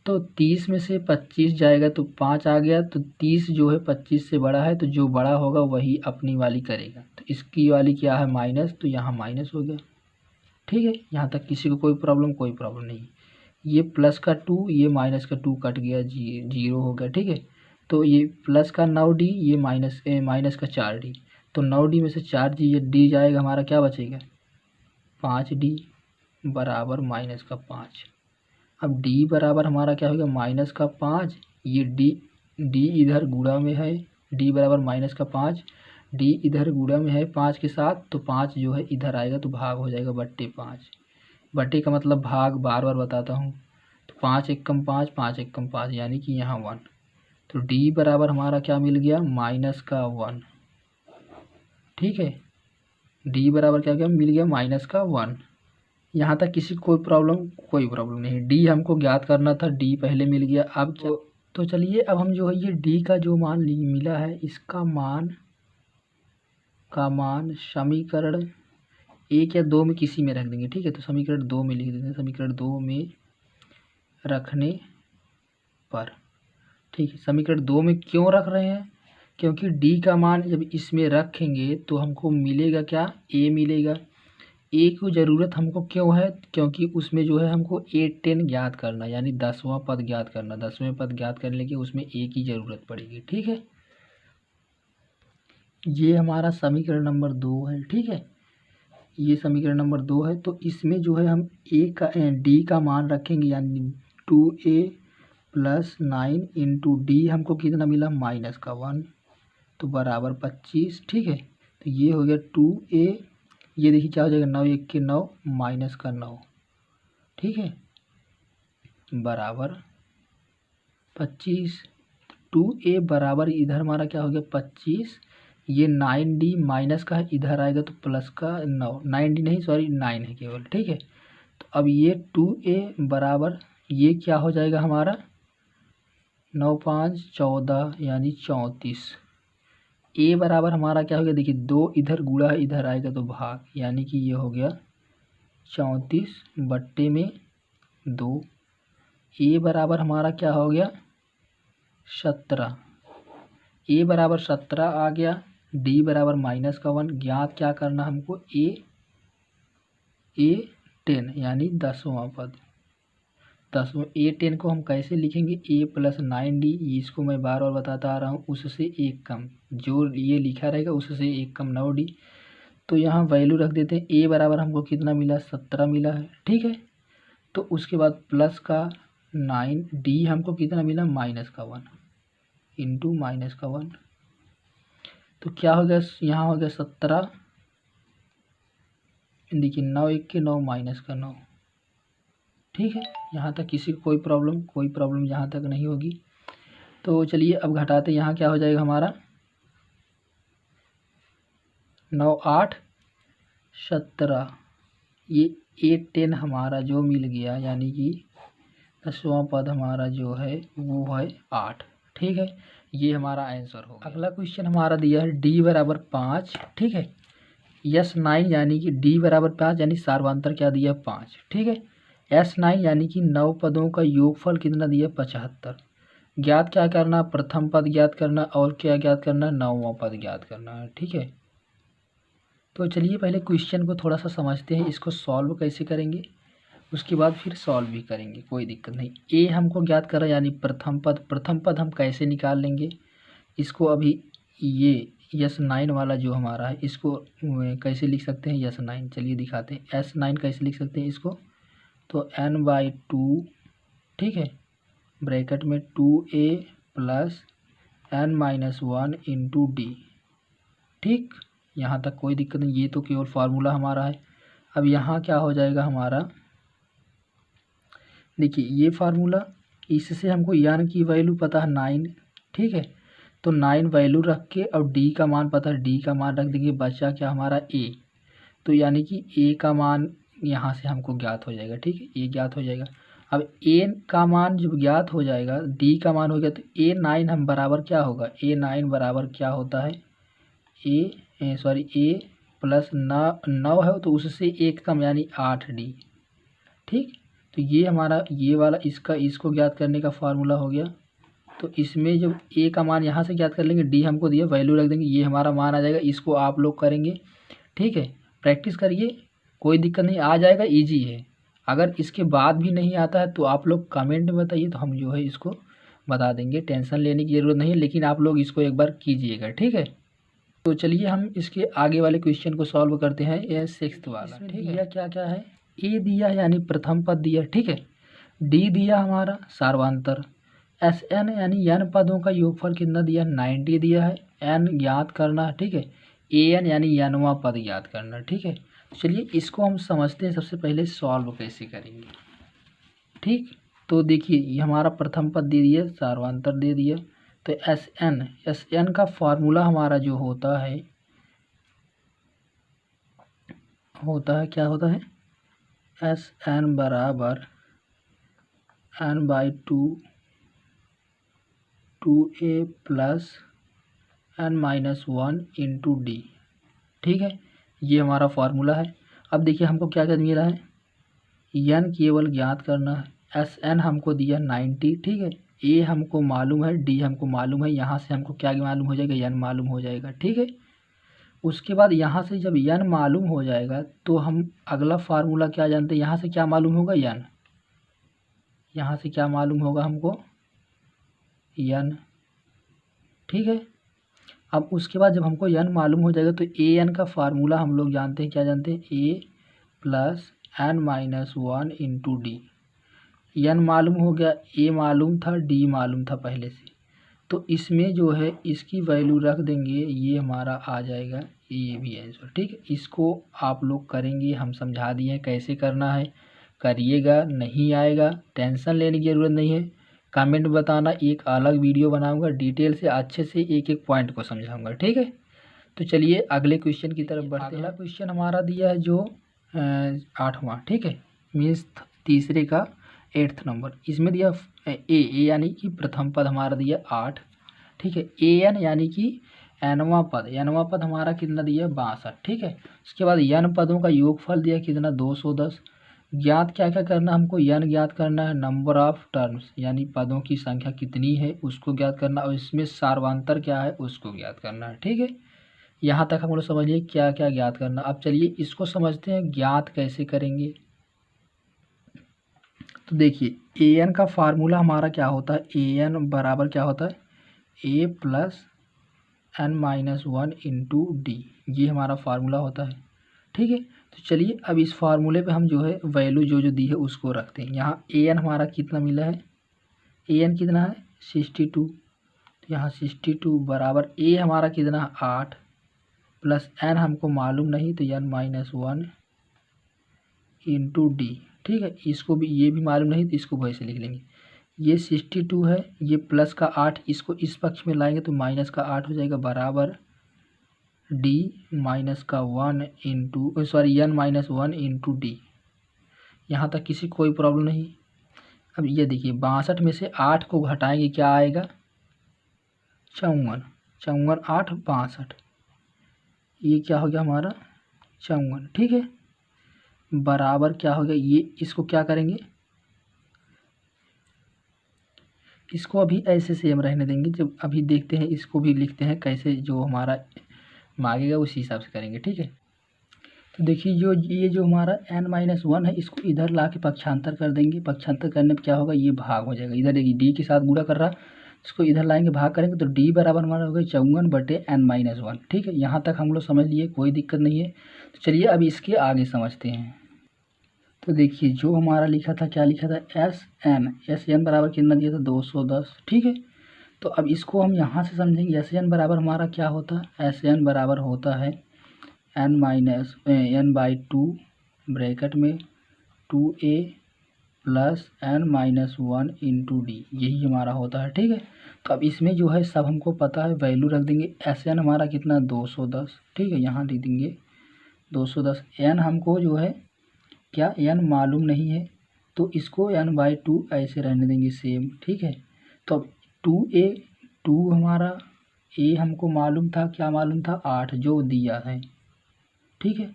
तो 30 में से 25 जाएगा तो 5 आ गया, तो 30 जो है 25 से बड़ा है, तो जो बड़ा होगा वही अपनी वाली करेगा। तो इसकी वाली क्या है माइनस, तो यहाँ माइनस हो गया। ठीक है, यहाँ तक किसी को कोई प्रॉब्लम नहीं। ये प्लस का 2, ये माइनस का 2 कट गया, 0 हो गया। ठीक है, तो ये प्लस का 9d, ये माइनस का 4d, तो 9d में से 4d ये d जाएगा, हमारा क्या बचेगा 5d बराबर माइनस का 5। अब d बराबर हमारा क्या होगा माइनस का 5, ये d इधर गुणा में है, d बराबर माइनस का 5, d इधर गुणा में है 5 के साथ, तो 5 जो है इधर आएगा तो भाग हो जाएगा बट्टे 5। बट्टे का मतलब भाग, बार बार बताता हूँ। तो 5 एकम 5, 5 एकम 5, यानी कि यहाँ 1। तो d बराबर हमारा क्या मिल गया माइनस का 1। ठीक है, d बराबर क्या मिल गया माइनस का 1। यहाँ तक किसी को कोई प्रॉब्लम नहीं। d हमको ज्ञात करना था, d पहले मिल गया। अब तो चलिए अब हम जो है ये d का जो मान मिला है, इसका मान समीकरण 1 या 2 में किसी में रख देंगे। ठीक है, तो समीकरण 2 में लिख देते हैं, समीकरण 2 में रखने पर। ठीक है, समीकरण 2 में क्यों रख रहे हैं, क्योंकि d का मान जब इसमें रखेंगे तो हमको मिलेगा क्या, a मिलेगा। a की ज़रूरत हमको क्यों है, क्योंकि उसमें जो है हमको a10 ज्ञात करना, यानी 10वां पद ज्ञात करना। 10वें पद ज्ञात करने के उसमें a की ज़रूरत पड़ेगी। ठीक है, ये हमारा समीकरण नंबर 2 है। ठीक है, ये समीकरण नंबर 2 है। तो इसमें जो है हम d का मान रखेंगे, यानी 2a प्लस 9 इंटू डी हमको कितना मिला माइनस का 1, तो बराबर 25। ठीक है, तो ये हो गया 2a, ये देखिए क्या हो जाएगा 9 1 के 9 माइनस का 9। ठीक है, बराबर 25। 2a बराबर इधर हमारा क्या हो गया 25, ये 9d माइनस का है, इधर आएगा तो प्लस का 9, 9d नहीं सॉरी 9 है केवल। ठीक है, तो अब ये 2a बराबर ये क्या हो जाएगा हमारा 9 5 14 यानी 34। a बराबर हमारा क्या हो गया, देखिए 2 इधर गुणा है, इधर आएगा तो भाग, यानी कि ये हो गया 34 बट्टे में 2। a बराबर हमारा क्या हो गया 17, a बराबर 17 आ गया। d बराबर माइनस का 1, ज्ञात क्या करना हमको a10 यानी 10वां पद। 10वां a10 को हम कैसे लिखेंगे, a प्लस 9d, इसको मैं बार बार बताता आ रहा हूँ, उससे एक कम, जो ये लिखा रहेगा उससे एक कम 9d। तो यहाँ वैल्यू रख देते हैं, a बराबर हमको कितना मिला 17 मिला है। ठीक है, तो उसके बाद प्लस का 9d हमको कितना मिला माइनस का 1 इंटू माइनस का 1, तो क्या हो गया यहाँ हो गया 17, देखिए 9 1 के 9 माइनस का 9। ठीक है, यहाँ तक किसी को कोई प्रॉब्लम यहाँ तक नहीं होगी। तो चलिए अब घटाते, यहाँ क्या हो जाएगा हमारा 9 8 17, ये a10 हमारा जो मिल गया, यानी कि 10वां पद हमारा जो है वो है 8। ठीक है, ये हमारा आंसर होगा। अगला क्वेश्चन हमारा दिया है d बराबर 5। ठीक है, s9 यानी कि d बराबर 5 यानी सार्वधातुक क्या दिया 5। ठीक है, s9 यानी कि 9 पदों का योगफल कितना दिया 75। ज्ञात क्या करना, प्रथम पद ज्ञात करना, और क्या ज्ञात करना 9वां पद ज्ञात करना है। ठीक है, तो चलिए पहले क्वेश्चन को थोड़ा सा समझते हैं, इसको सॉल्व कैसे करेंगे, उसके बाद फिर सॉल्व भी करेंगे, कोई दिक्कत नहीं। a हमको ज्ञात करा यानी प्रथम पद हम कैसे निकाल लेंगे इसको, अभी S9 वाला जो हमारा है इसको कैसे लिख सकते हैं S9, चलिए दिखाते हैं S9 कैसे लिख सकते हैं इसको। तो n/2 ठीक है, ब्रैकेट में 2a plus n-1 into D. ठीक, यहाँ तक कोई दिक्कत नहीं, ये तो केवल फार्मूला हमारा है। अब यहाँ क्या हो जाएगा हमारा, देखिए ये फार्मूला, इससे हमको n की वैल्यू पता है 9, ठीक है, तो 9 वैल्यू रख के और d का मान पता है, d का मान रख देंगे, बचा क्या हमारा a, तो यानी कि a का मान यहाँ से हमको ज्ञात हो जाएगा। ठीक है, ये ज्ञात हो जाएगा। अब a का मान जब ज्ञात हो जाएगा, d का मान हो गया, तो a9 हम बराबर क्या होगा, a9 बराबर क्या होता है, a प्लस 9 है तो उससे 1 कम यानी 8d। ठीक, तो ये हमारा ये वाला इसको ज्ञात करने का फार्मूला हो गया। तो इसमें जब a का मान यहाँ से ज्ञात कर लेंगे, d हमको दिया, वैल्यू रख देंगे, ये हमारा मान आ जाएगा। इसको आप लोग करेंगे, ठीक है, प्रैक्टिस करिए, कोई दिक्कत नहीं, आ जाएगा, इजी है। अगर इसके बाद भी नहीं आता है तो आप लोग कमेंट में बताइए, तो हम जो है इसको बता देंगे, टेंशन लेने की ज़रूरत नहीं है, लेकिन आप लोग इसको एक बार कीजिएगा। ठीक है, तो चलिए हम इसके आगे वाले क्वेश्चन को सॉल्व करते हैं, ये 6th वाला। ठीक है, क्या क्या है, ए दिया यानी प्रथम पद दिया, ठीक है, डी दिया हमारा सार्वांतर, Sn यानी n पदों का योगफल कितना दिया, 90 दिया है, n ज्ञात करना, ठीक है, An यानी nवां पद ज्ञात करना। ठीक है, चलिए इसको हम समझते हैं, सबसे पहले सॉल्व कैसे करेंगे। ठीक, तो देखिए ये हमारा प्रथम पद दे दिया, सार्वांतर दे दिया, तो Sn का फार्मूला हमारा जो होता है क्या होता है, Sn बराबर n/2 2a plus n-1 into D. ठीक है, ये हमारा फार्मूला है। अब देखिए हमको क्या क्या मिला है, n केवल ज्ञात करना है, Sn हमको दिया 90, ठीक है, a हमको मालूम है, d हमको मालूम है, यहाँ से हमको क्या मालूम हो जाएगा, n मालूम हो जाएगा। ठीक है, उसके बाद यहाँ से जब n मालूम हो जाएगा तो हम अगला फार्मूला क्या जानते हैं, यहाँ से क्या मालूम होगा, n, यहाँ से क्या मालूम होगा हमको, n। ठीक है, अब उसके बाद जब हमको n मालूम हो जाएगा तो an का फार्मूला हम लोग जानते हैं, क्या जानते हैं, a plus n-1 into D. n मालूम हो गया, a मालूम था, d मालूम था पहले से, तो इसमें जो है इसकी वैल्यू रख देंगे, ये हमारा आ जाएगा, ये भी आंसर। ठीक है, इसको आप लोग करेंगे, हम समझा दिए हैं कैसे करना है, करिएगा, नहीं आएगा टेंशन लेने की ज़रूरत नहीं है, कमेंट बताना, एक अलग वीडियो बनाऊंगा, डिटेल से अच्छे से एक एक पॉइंट को समझाऊंगा। ठीक है, तो चलिए अगले क्वेश्चन की तरफ बढ़ते हैं। अगला क्वेश्चन हमारा दिया है जो 8वां, ठीक है, मीन्स तीसरे का 8th नंबर, इसमें दिया ए यानी कि प्रथम पद हमारा दिया 8, ठीक है, an यानी कि nवां पद हमारा कितना दिया 62। ठीक है, उसके बाद n पदों का योगफल दिया कितना 210। ज्ञात क्या क्या करना हमको, n ज्ञात करना है, नंबर ऑफ टर्म्स यानी पदों की संख्या कितनी है उसको ज्ञात करना, और इसमें सार्वांतर क्या है उसको ज्ञात करना है। ठीक है, यहाँ तक हम लोग समझिए क्या क्या ज्ञात करना। अब चलिए इसको समझते हैं ज्ञात कैसे करेंगे। तो देखिए an का फार्मूला हमारा क्या होता है, an बराबर क्या होता है, a plus n-1 into D, ये हमारा फार्मूला होता है। ठीक है, तो चलिए अब इस फार्मूले पे हम जो है वैल्यू जो दी है उसको रखते हैं। यहाँ an हमारा कितना मिला है, an कितना है 62, तो यहाँ 62 बराबर a हमारा कितना है 8 प्लस n हमको मालूम नहीं, तो n-1 इंटू डी। ठीक है, इसको भी, ये भी मालूम नहीं तो इसको वैसे लिख लेंगे, ये 62 है, ये प्लस का 8, इसको इस पक्ष में लाएंगे तो माइनस का 8 हो जाएगा, बराबर डी माइनस का 1 इंटू n-1 इंटू डी। यहाँ तक किसी कोई प्रॉब्लम नहीं। अब ये देखिए 62 में से 8 को घटाएंगे, क्या आएगा 54, 54 8 62, ये क्या हो गया हमारा 54। ठीक है, बराबर क्या हो गया, ये इसको क्या करेंगे, इसको अभी ऐसे सेम रहने देंगे, जब अभी देखते हैं इसको भी लिखते हैं कैसे, जो हमारा मांगेगा उसी हिसाब से करेंगे। ठीक है, तो देखिए ये जो हमारा n-1 है इसको इधर ला के पक्षांतर कर देंगे, पक्षांतर करने पर क्या होगा, ये भाग हो जाएगा, इधर देखिए डी के साथ गुणा कर रहा, इसको इधर लाएंगे, भाग करेंगे तो डी बराबर हमारा हो गया 54/n-1। ठीक है, यहाँ तक हम लोग समझ लिए, कोई दिक्कत नहीं है। तो चलिए अब इसके आगे समझते हैं। तो देखिए जो हमारा लिखा था, क्या लिखा था, एस एन बराबर कितना दिया था 210। ठीक है, तो अब इसको हम यहाँ से समझेंगे। एस एन बराबर हमारा क्या होता है, एस एन बराबर होता है n-2 ब्रैकेट में 2a plus n-1 into D, यही हमारा होता है। ठीक है, तो अब इसमें जो है सब हमको पता है, वैल्यू रख देंगे। एस एन हमारा कितना 210। ठीक है, यहाँ लिख देंगे 210। एन हमको जो है क्या, एन मालूम नहीं है, तो इसको n/2 ऐसे रहने देंगे सेम। ठीक है, तो अब 2 हमारा ए हमको मालूम था, क्या मालूम था, 8 जो दिया है। ठीक है,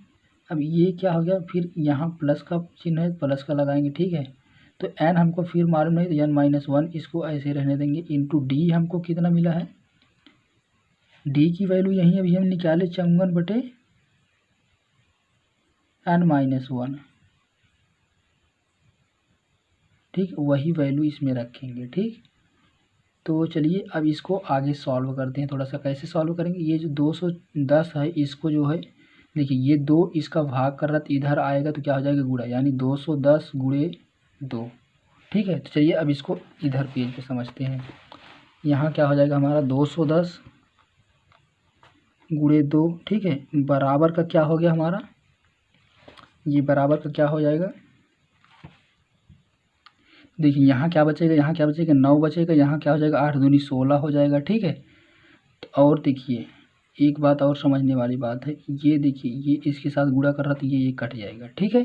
अब ये क्या हो गया, फिर यहाँ प्लस का चिन्ह है, प्लस का लगाएंगे। ठीक है, तो n हमको फिर मालूम नहीं, तो n-1 इसको ऐसे रहने देंगे, इंटू डी हमको कितना मिला है, डी की वैल्यू यहीं अभी हम निकाले 54/n-1। ठीक, वही वैल्यू इसमें रखेंगे। ठीक, तो चलिए अब इसको आगे सॉल्व करते हैं। थोड़ा सा कैसे सॉल्व करेंगे, ये जो 210 है इसको जो है, देखिए ये 2 इसका भाग कर रहा था, इधर आएगा तो क्या हो जाएगा, गुणा, यानी 210 गुणे 2। ठीक है, तो चलिए अब इसको इधर पेज पे समझते हैं। यहाँ क्या हो जाएगा हमारा 210 गुणे 2। ठीक है, बराबर का क्या हो गया हमारा, ये बराबर का क्या हो जाएगा, देखिए यहाँ क्या बचेगा, यहाँ क्या बचेगा, 9 बचेगा, यहाँ क्या हो जाएगा, 8 दूनी 16 हो जाएगा। ठीक है, तो और देखिए एक बात और समझने वाली बात है, ये देखिए ये इसके साथ गुणा कर रहा था, ये कट जाएगा। ठीक है,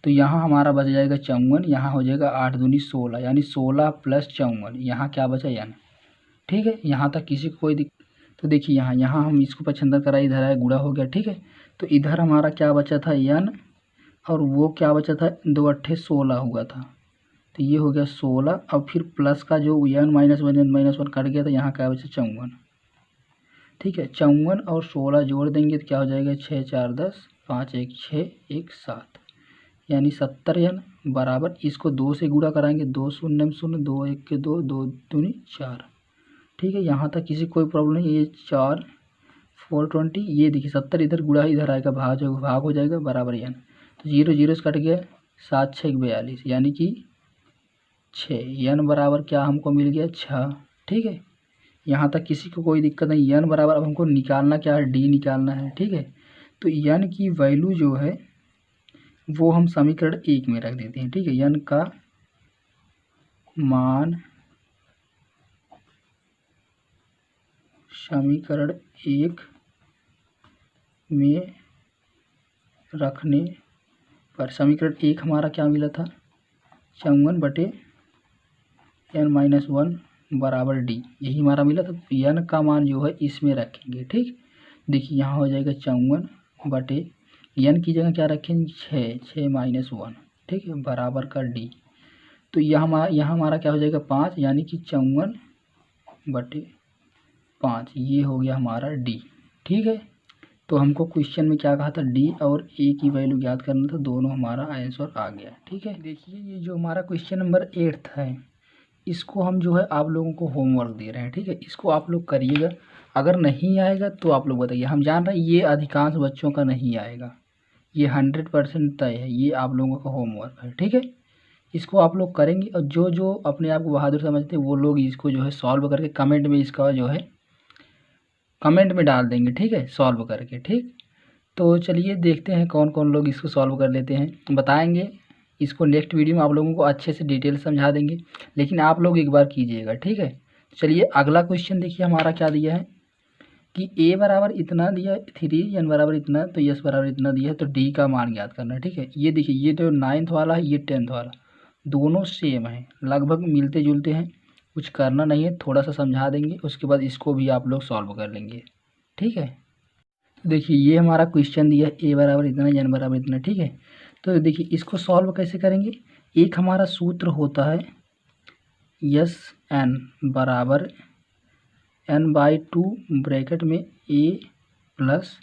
तो यहाँ हमारा बच जाएगा 54, यहाँ हो जाएगा 8 दूनी 16, यानी 16 प्लस 54, यहाँ क्या बचा n। ठीक है, यहाँ तक किसी को कोई तो देखिए यहाँ हम इसको पचहत्तर कराए, इधर आए गुणा हो गया। ठीक है, तो इधर हमारा क्या बचा था n, और वो क्या बचा था, 2 अट्ठे 16 हुआ था, तो ये हो गया 16। और फिर प्लस का जो n-1 कट गया था, यहाँ क्या बचा 54। ठीक है, 54 और 16 जोड़ देंगे तो क्या हो जाएगा, 6 4 10, 5 1 6 1 7, यानी 70n बराबर, इसको 2 से गुणा कराएंगे, 2 शून्य 0, 2 1 के 2, 2 दूनी 4। ठीक है, यहाँ तक किसी कोई प्रॉब्लम नहीं, ये 4 420, ये देखिए 70 इधर गुणा इधर आएगा, भाग हो जाएगा बराबर n, तो 0 0 से कट गया, 7 6 42, यानी कि 6, n बराबर क्या हमको मिल गया 6। ठीक है, यहाँ तक किसी को कोई दिक्कत नहीं। n बराबर अब हमको निकालना क्या है, d निकालना है। ठीक है, तो n की वैल्यू जो है वो हम समीकरण 1 में रख देते हैं। ठीक है, n का मान समीकरण 1 में रखने पर समीकरण 1 हमारा क्या मिला था, 54/n-1 बराबर डी, यही हमारा मिला था। n का मान जो है इसमें रखेंगे। ठीक, देखिए यहाँ हो जाएगा 54/n की जगह क्या रखेंगे, 6 -1। ठीक है, बराबर का डी, तो यहाँ हमारा क्या हो जाएगा 5, यानी कि 54/5, ये हो गया हमारा डी। ठीक है, तो हमको क्वेश्चन में क्या कहा था, डी और ए की वैल्यू ज्ञात करना था, दोनों हमारा आंसर आ गया। ठीक है, देखिए ये जो हमारा क्वेश्चन नंबर 8 है, इसको हम जो है आप लोगों को होमवर्क दे रहे हैं। ठीक है, इसको आप लोग करिएगा, अगर नहीं आएगा तो आप लोग बताइए। हम जान रहे हैं ये अधिकांश बच्चों का नहीं आएगा, ये 100% तय है, ये आप लोगों का होमवर्क है। ठीक है, इसको आप लोग करेंगे, और जो जो अपने आप को बहादुर समझते हैं वो लोग इसको जो है सॉल्व करके कमेंट में इसका जो है कमेंट में डाल देंगे। ठीक है, सॉल्व करके। ठीक, तो चलिए देखते हैं कौन कौन लोग इसको सॉल्व कर लेते हैं, बताएंगे इसको नेक्स्ट वीडियो में आप लोगों को अच्छे से डिटेल समझा देंगे, लेकिन आप लोग एक बार कीजिएगा। ठीक है, चलिए अगला क्वेश्चन देखिए हमारा क्या दिया है कि a बराबर इतना दिया 3, n बराबर इतना, तो s बराबर इतना दिया है, तो d का मान ज्ञात करना है। ठीक है, ये देखिए ये जो 9th वाला है, ये 10th वाला, दोनों सेम है, लगभग मिलते जुलते हैं, कुछ करना नहीं है, थोड़ा सा समझा देंगे, उसके बाद इसको भी आप लोग सॉल्व कर लेंगे। ठीक है, देखिए ये हमारा क्वेश्चन दिया है, a बराबर इतना, n बराबर इतना। ठीक है, तो देखिए इसको सॉल्व कैसे करेंगे, एक हमारा सूत्र होता है यस n बराबर n/2 ब्रैकेट में a प्लस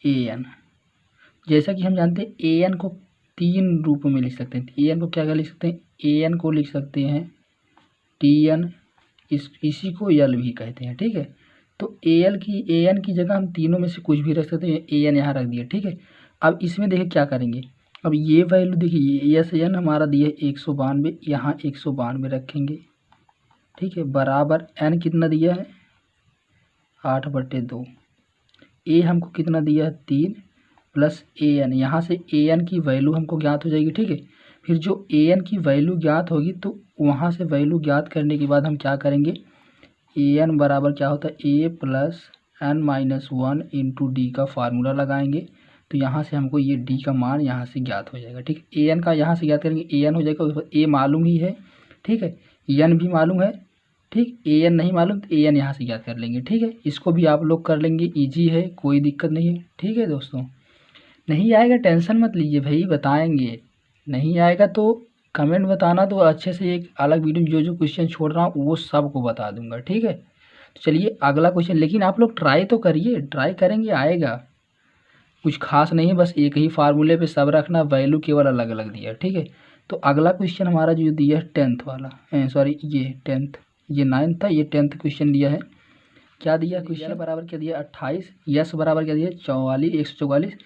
an। जैसा कि हम जानते हैं an को 3 रूप में लिख सकते हैं। an को क्या क्या लिख सकते हैं, an को लिख सकते हैं tn इसी को यल भी कहते हैं, ठीक है। तो ए एन की जगह हम तीनों में से कुछ भी रख सकते हैं, ए एन यहाँ रख दिया, ठीक है। अब इसमें देखिए क्या करेंगे, अब ये वैल्यू देखिए एस एन हमारा दिया है 192, यहाँ 192 रखेंगे, ठीक है, बराबर एन कितना दिया है 8/2, ए हमको कितना दिया है 3 प्लस ए एन, यहाँ से ए एन की वैल्यू हमको ज्ञात हो जाएगी, ठीक है। फिर जो ए एन की वैल्यू ज्ञात होगी तो वहाँ से वैल्यू ज्ञात करने के बाद हम क्या करेंगे, ए एन बराबर क्या होता है ए प्लस n-1 इंटू डी का फार्मूला लगाएंगे। तो यहाँ से हमको ये डी का मान यहाँ से ज्ञात हो जाएगा, ठीक है। ए एन का यहाँ से ज्ञात करेंगे, ए एन हो जाएगा, ए मालूम ही है, ठीक है, एन भी मालूम है, ठीक। ए एन नहीं मालूम तो ए एन यहाँ से ज्ञात कर लेंगे, ठीक है। इसको भी आप लोग कर लेंगे, ईजी है, कोई दिक्कत नहीं है, ठीक है दोस्तों। नहीं आएगा टेंशन मत लीजिए भाई, बताएंगे, नहीं आएगा तो कमेंट बताना, तो अच्छे से एक अलग वीडियो जो जो क्वेश्चन छोड़ रहा हूँ वो सबको बता दूंगा, ठीक है। तो चलिए अगला क्वेश्चन, लेकिन आप लोग ट्राई तो करिए, ट्राई करेंगे आएगा, कुछ खास नहीं है, बस एक ही फार्मूले पे सब रखना, वैल्यू केवल अलग अलग दिया है, ठीक है। तो अगला क्वेश्चन हमारा जो दिया है 10th वाला, सॉरी ये 10th, ये 9th था, ये 10th क्वेश्चन दिया है। क्या दिया क्वेश्चन बराबर क्या दिया 28, यस बराबर क्या दिया 44, 144,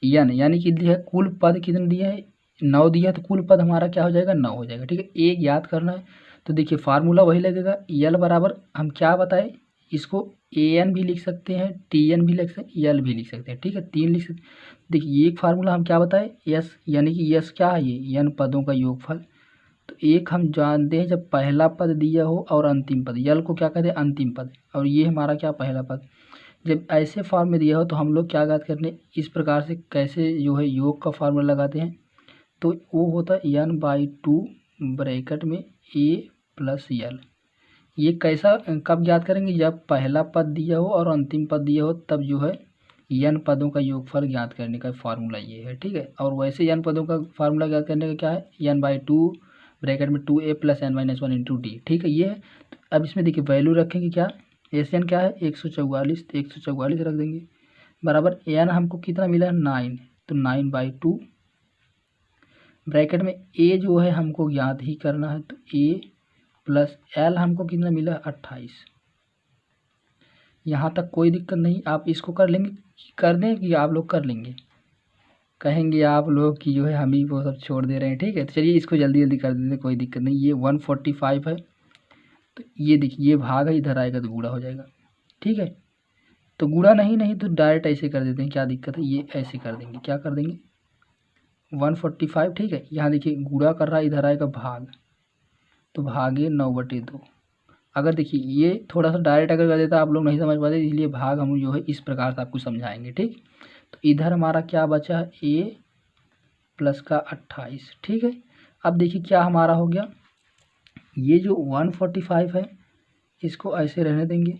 यन यानी कि दिया है कुल पद कितने दिया है 9 दिया, तो कुल पद हमारा क्या हो जाएगा 9 हो जाएगा, ठीक है। एक याद करना है, तो देखिए फार्मूला वही लगेगा, यल बराबर हम क्या बताए, इसको ए एन भी लिख सकते हैं, टी एन भी लिख सकते हैं, यल भी लिख सकते हैं, ठीक है, 3 लिख सकते हैं। देखिए एक फार्मूला हम क्या बताए, यस यानी कि यस क्या है, ये एन पदों का योगफल। तो एक हम जानते हैं जब पहला पद दिया हो और अंतिम पद, यल को क्या कहते हैं अंतिम पद, और ये हमारा क्या पहला पद, जब ऐसे फॉर्म में दिया हो तो हम लोग क्या याद करने, इस प्रकार से कैसे जो है योग का फार्मूला लगाते हैं, तो वो होता है n/2 ब्रैकेट में ए प्लस यल। ये कैसा कब याद करेंगे, जब पहला पद दिया हो और अंतिम पद दिया हो, तब जो है n पदों का योगफल ज्ञात करने का फार्मूला ये है, ठीक है। और वैसे n पदों का फार्मूला ज्ञात करने का क्या है, n/2 ब्रैकेट में 2a plus n-1 into D, ठीक है, ये है। तो अब इसमें देखिए वैल्यू रखेंगे, क्या एस एन क्या है 144, तो 144 रख देंगे, बराबर एन हमको कितना मिला है 9, तो 9/2 ब्रैकेट में ए जो है हमको ज्ञात ही करना है, तो ए प्लस एल हमको कितना मिला 28। यहाँ तक कोई दिक्कत नहीं, आप इसको कर लेंगे, कर दें कि आप लोग कर लेंगे, कहेंगे आप लोग कि जो है हम ही वो सब छोड़ दे रहे हैं, ठीक है। तो चलिए इसको जल्दी जल्दी कर देते, कोई दिक्कत नहीं। ये 145 है, तो ये देखिए ये भाग है, इधर आएगा तो गुणा हो जाएगा, ठीक है। तो गुणा नहीं तो डायरेक्ट ऐसे कर देते हैं, क्या दिक्कत है, ये ऐसे कर देंगे, क्या कर देंगे 145, ठीक है। यहाँ देखिए गुणा कर रहा है, इधर आएगा भाग, तो भागे 9/2। अगर देखिए ये थोड़ा सा डायरेक्ट अगर कर देता आप लोग नहीं समझ पाते, इसलिए भाग हम जो है इस प्रकार से आपको समझाएंगे, ठीक। तो इधर हमारा क्या बचा है ए प्लस का 28, ठीक है। अब देखिए क्या हमारा हो गया, ये जो 145 है इसको ऐसे रहने देंगे,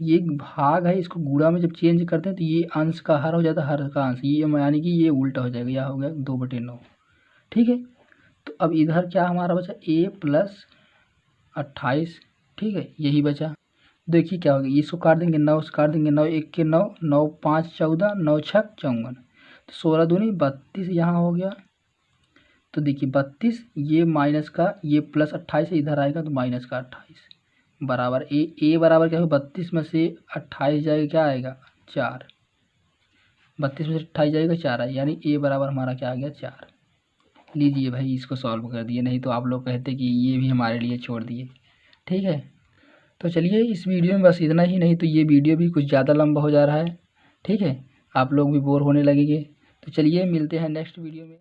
ये भाग है, इसको गुणा में जब चेंज करते हैं तो ये अंश का हर हो जाता है, हर का अंश, ये यानी कि ये उल्टा हो जाएगा, यह हो गया 2/9, ठीक है। तो अब इधर क्या हमारा बचा ए प्लस 28, ठीक है, यही बचा। देखिए क्या होगा, इसको काट देंगे 9 से काट देंगे, 9 1 के 9, 9 5 14, 9 6 54, तो 16 दूनी 32 यहाँ हो गया। तो देखिए 32, ये माइनस का ये प्लस 28 इधर आएगा, तो माइनस का 28 बराबर ए बराबर क्या होगा 32 में से 28 जाएगा, क्या आएगा 4, 32 में से 28 जाएगा 4 आएगा, यानी ए बराबर हमारा क्या आ गया 4। लीजिए भाई इसको सॉल्व कर दिए, नहीं तो आप लोग कहते कि ये भी हमारे लिए छोड़ दिए, ठीक है। तो चलिए इस वीडियो में बस इतना ही, नहीं तो ये वीडियो भी कुछ ज़्यादा लंबा हो जा रहा है, ठीक है, आप लोग भी बोर होने लगेंगे। तो चलिए मिलते हैं नेक्स्ट वीडियो में।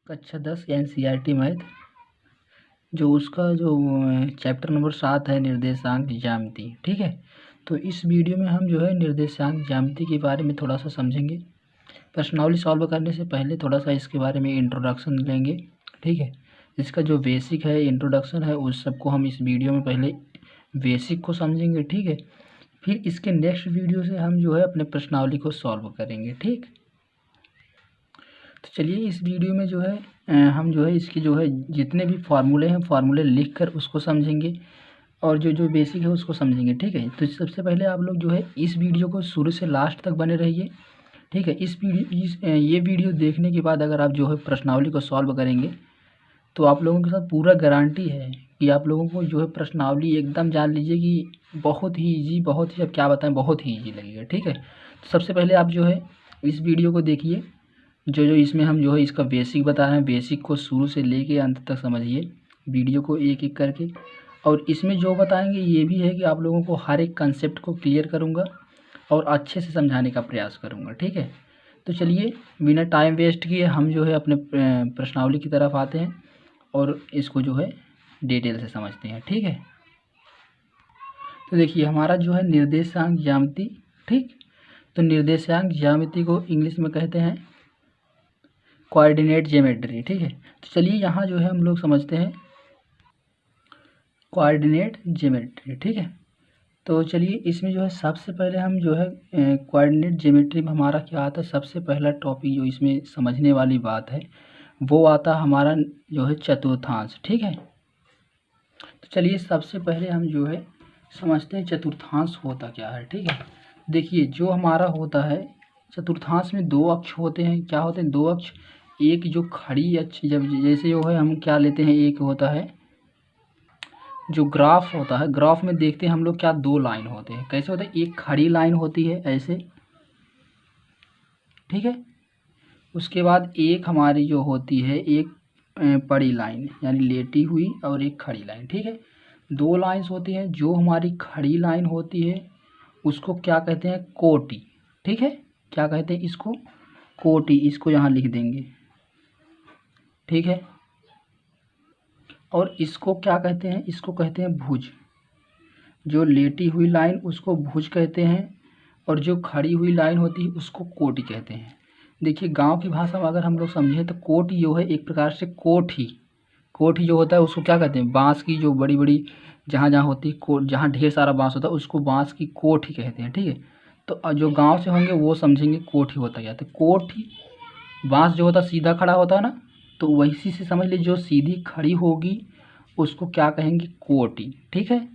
कक्षा 10 NCERT मैथ, जो उसका जो चैप्टर नंबर 7 है निर्देशांक ज्यामिति, ठीक है। तो इस वीडियो में हम जो है निर्देशांक ज्यामिति के बारे में थोड़ा सा समझेंगे। प्रश्नावली सॉल्व करने से पहले थोड़ा सा इसके बारे में इंट्रोडक्शन लेंगे, ठीक है। इसका जो बेसिक है इंट्रोडक्शन है उस सबको हम इस वीडियो में पहले बेसिक को समझेंगे, ठीक है। फिर इसके नेक्स्ट वीडियो से हम जो है अपने प्रश्नावली को सॉल्व करेंगे, ठीक। तो चलिए इस वीडियो में जो है हम जो है इसकी जो है जितने भी फार्मूले हैं फार्मूले लिख कर उसको समझेंगे, और जो जो बेसिक है उसको समझेंगे, ठीक है। तो सबसे पहले आप लोग जो है इस वीडियो को शुरू से लास्ट तक बने रहिए, ठीक है। ये वीडियो देखने के बाद अगर आप जो है प्रश्नावली को सॉल्व करेंगे तो आप लोगों के साथ पूरा गारंटी है कि आप लोगों को जो है प्रश्नावली एकदम जान लीजिए कि बहुत ही ईजी, बहुत ही, अब क्या बताएं, बहुत ही ईजी लगेगा। ठीक है, तो सबसे पहले आप जो है इस वीडियो को देखिए, जो इसमें हम जो है इसका बेसिक बता रहे हैं, बेसिक को शुरू से लेके अंत तक समझिए वीडियो को एक एक करके। और इसमें जो बताएंगे ये भी है कि आप लोगों को हर एक कंसेप्ट को क्लियर करूँगा और अच्छे से समझाने का प्रयास करूँगा। ठीक है, तो चलिए बिना टाइम वेस्ट किए हम जो है अपने प्रश्नावली की तरफ आते हैं और इसको जो है डिटेल से समझते हैं। ठीक है, तो देखिए हमारा जो है निर्देशांक ज्यामिति। ठीक, तो निर्देशांक ज्यामिति को इंग्लिश में कहते हैं कोऑर्डिनेट ज्योमेट्री। ठीक है, तो चलिए यहाँ जो है हम लोग समझते हैं कोऑर्डिनेट ज्योमेट्री। ठीक है, तो चलिए इसमें जो है सबसे पहले हम जो है कोऑर्डिनेट ज्योमेट्री में हमारा क्या आता है, सबसे पहला टॉपिक जो इसमें समझने वाली बात है वो आता हमारा जो है चतुर्थांश। ठीक है, तो चलिए सबसे पहले हम जो है समझते हैं चतुर्थांश होता क्या है। ठीक है, देखिए जो हमारा होता है चतुर्थांश में दो अक्ष होते हैं। क्या होते हैं? दो अक्ष। एक जो खड़ी अक्ष, जब जैसे जो है हम क्या लेते हैं, एक होता है जो ग्राफ होता है, ग्राफ में देखते हैं हम लोग क्या, दो लाइन होते हैं। कैसे होते हैं? एक खड़ी लाइन होती है ऐसे, ठीक है, उसके बाद एक हमारी जो होती है एक पड़ी लाइन यानी लेटी हुई और एक खड़ी लाइन। ठीक है, दो लाइंस होती हैं। जो हमारी खड़ी लाइन होती है उसको क्या कहते हैं? कोटि। ठीक है, क्या कहते हैं इसको? कोटि। इसको यहाँ लिख देंगे। ठीक है, और इसको क्या कहते हैं? इसको कहते हैं भुज। जो लेटी हुई लाइन उसको भुज कहते हैं और जो खड़ी हुई लाइन होती है उसको कोटि कहते हैं। देखिए गांव की भाषा में अगर हम लोग समझें तो कोटि जो है एक प्रकार से कोठी। कोठी जो होता है उसको क्या कहते हैं? बांस की जो बड़ी बड़ी जहाँ जहाँ होती है, जहाँ ढेर सारा बांस होता है उसको बांस की कोठी कहते हैं। ठीक है, तो जो गांव से होंगे वो समझेंगे कोठी होता क्या। तो कोठी बांस जो होता है सीधा खड़ा होता है ना, तो वैसी से समझ लीजिए जो सीधी खड़ी होगी उसको क्या कहेंगे? कोटि। ठीक है,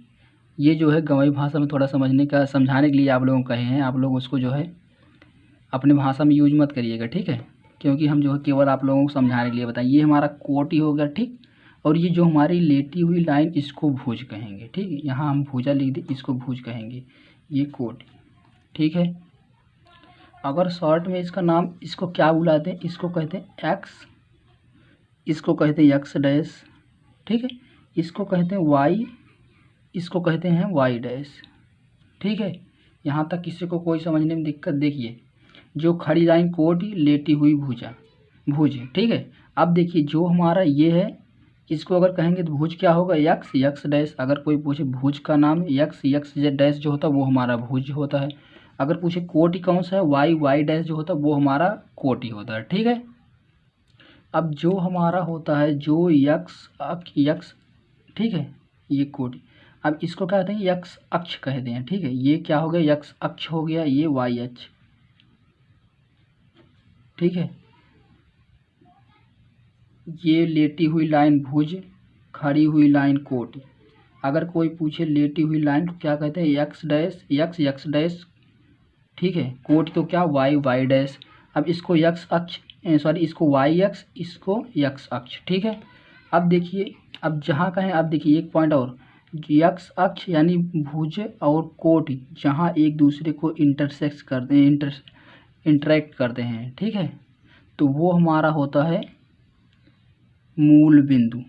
ये जो है गंवई भाषा में थोड़ा समझने का, समझाने के लिए आप लोगों को कहे हैं। आप लोग उसको जो है अपनी भाषा में यूज मत करिएगा। ठीक है, क्योंकि हम जो है केवल आप लोगों को समझाने के लिए बताएं। ये हमारा कोटि हो गया। ठीक, और ये जो हमारी लेटी हुई लाइन इसको भुज कहेंगे। ठीक है, यहाँ हम भुजा लिख दें, इसको भुज कहेंगे, ये कोटि। ठीक है, अगर शॉर्ट में इसका नाम, इसको क्या बुलाते हैं? इसको कहते हैं एक्स, इसको कहते हैं एक्स डैश। ठीक है, इसको कहते हैं वाई, इसको कहते हैं वाई डैश। ठीक है, यहाँ तक किसी को कोई समझने में दिक्कत? देखिए जो खड़ी लाइन कोटि, लेटी हुई भुजा, भुज। ठीक है, अब देखिए जो हमारा ये है इसको अगर कहेंगे तो भुज क्या होगा? X, X dash. अगर कोई पूछे भुज का नाम यक्स, यक्स डैश जो होता है वो हमारा भुज होता है। अगर पूछे कोटि कौन सा है, वाई, वाई डैश जो होता है वो हमारा कोटि होता है। ठीक है, अब जो हमारा होता है जो यक्स यक्स, ठीक है, ये कोटि। अब इसको क्या कहते हैं? यक्स अक्ष कहते हैं। ठीक है, ये क्या हो गया? यक्स अक्ष हो गया, ये वाई अक्ष। ठीक है, ये लेटी हुई लाइन भुज, खड़ी हुई लाइन कोटि। अगर कोई पूछे लेटी हुई लाइन को क्या कहते हैं? X dash, X, X dash. ठीक है, कोटि को क्या? Y, Y dash. अब इसको यक्स अक्ष, सॉरी इसको वाई अक्ष, इसको यक्स अक्ष। ठीक है, अब देखिए, अब जहाँ कहें, अब देखिए एक पॉइंट और, यक्स अक्ष यानी भुज और कोटि जहाँ एक दूसरे को इंटरसेक्ट करते हैं, इंटरेक्ट करते हैं। ठीक है, तो वो हमारा होता है मूल बिंदु।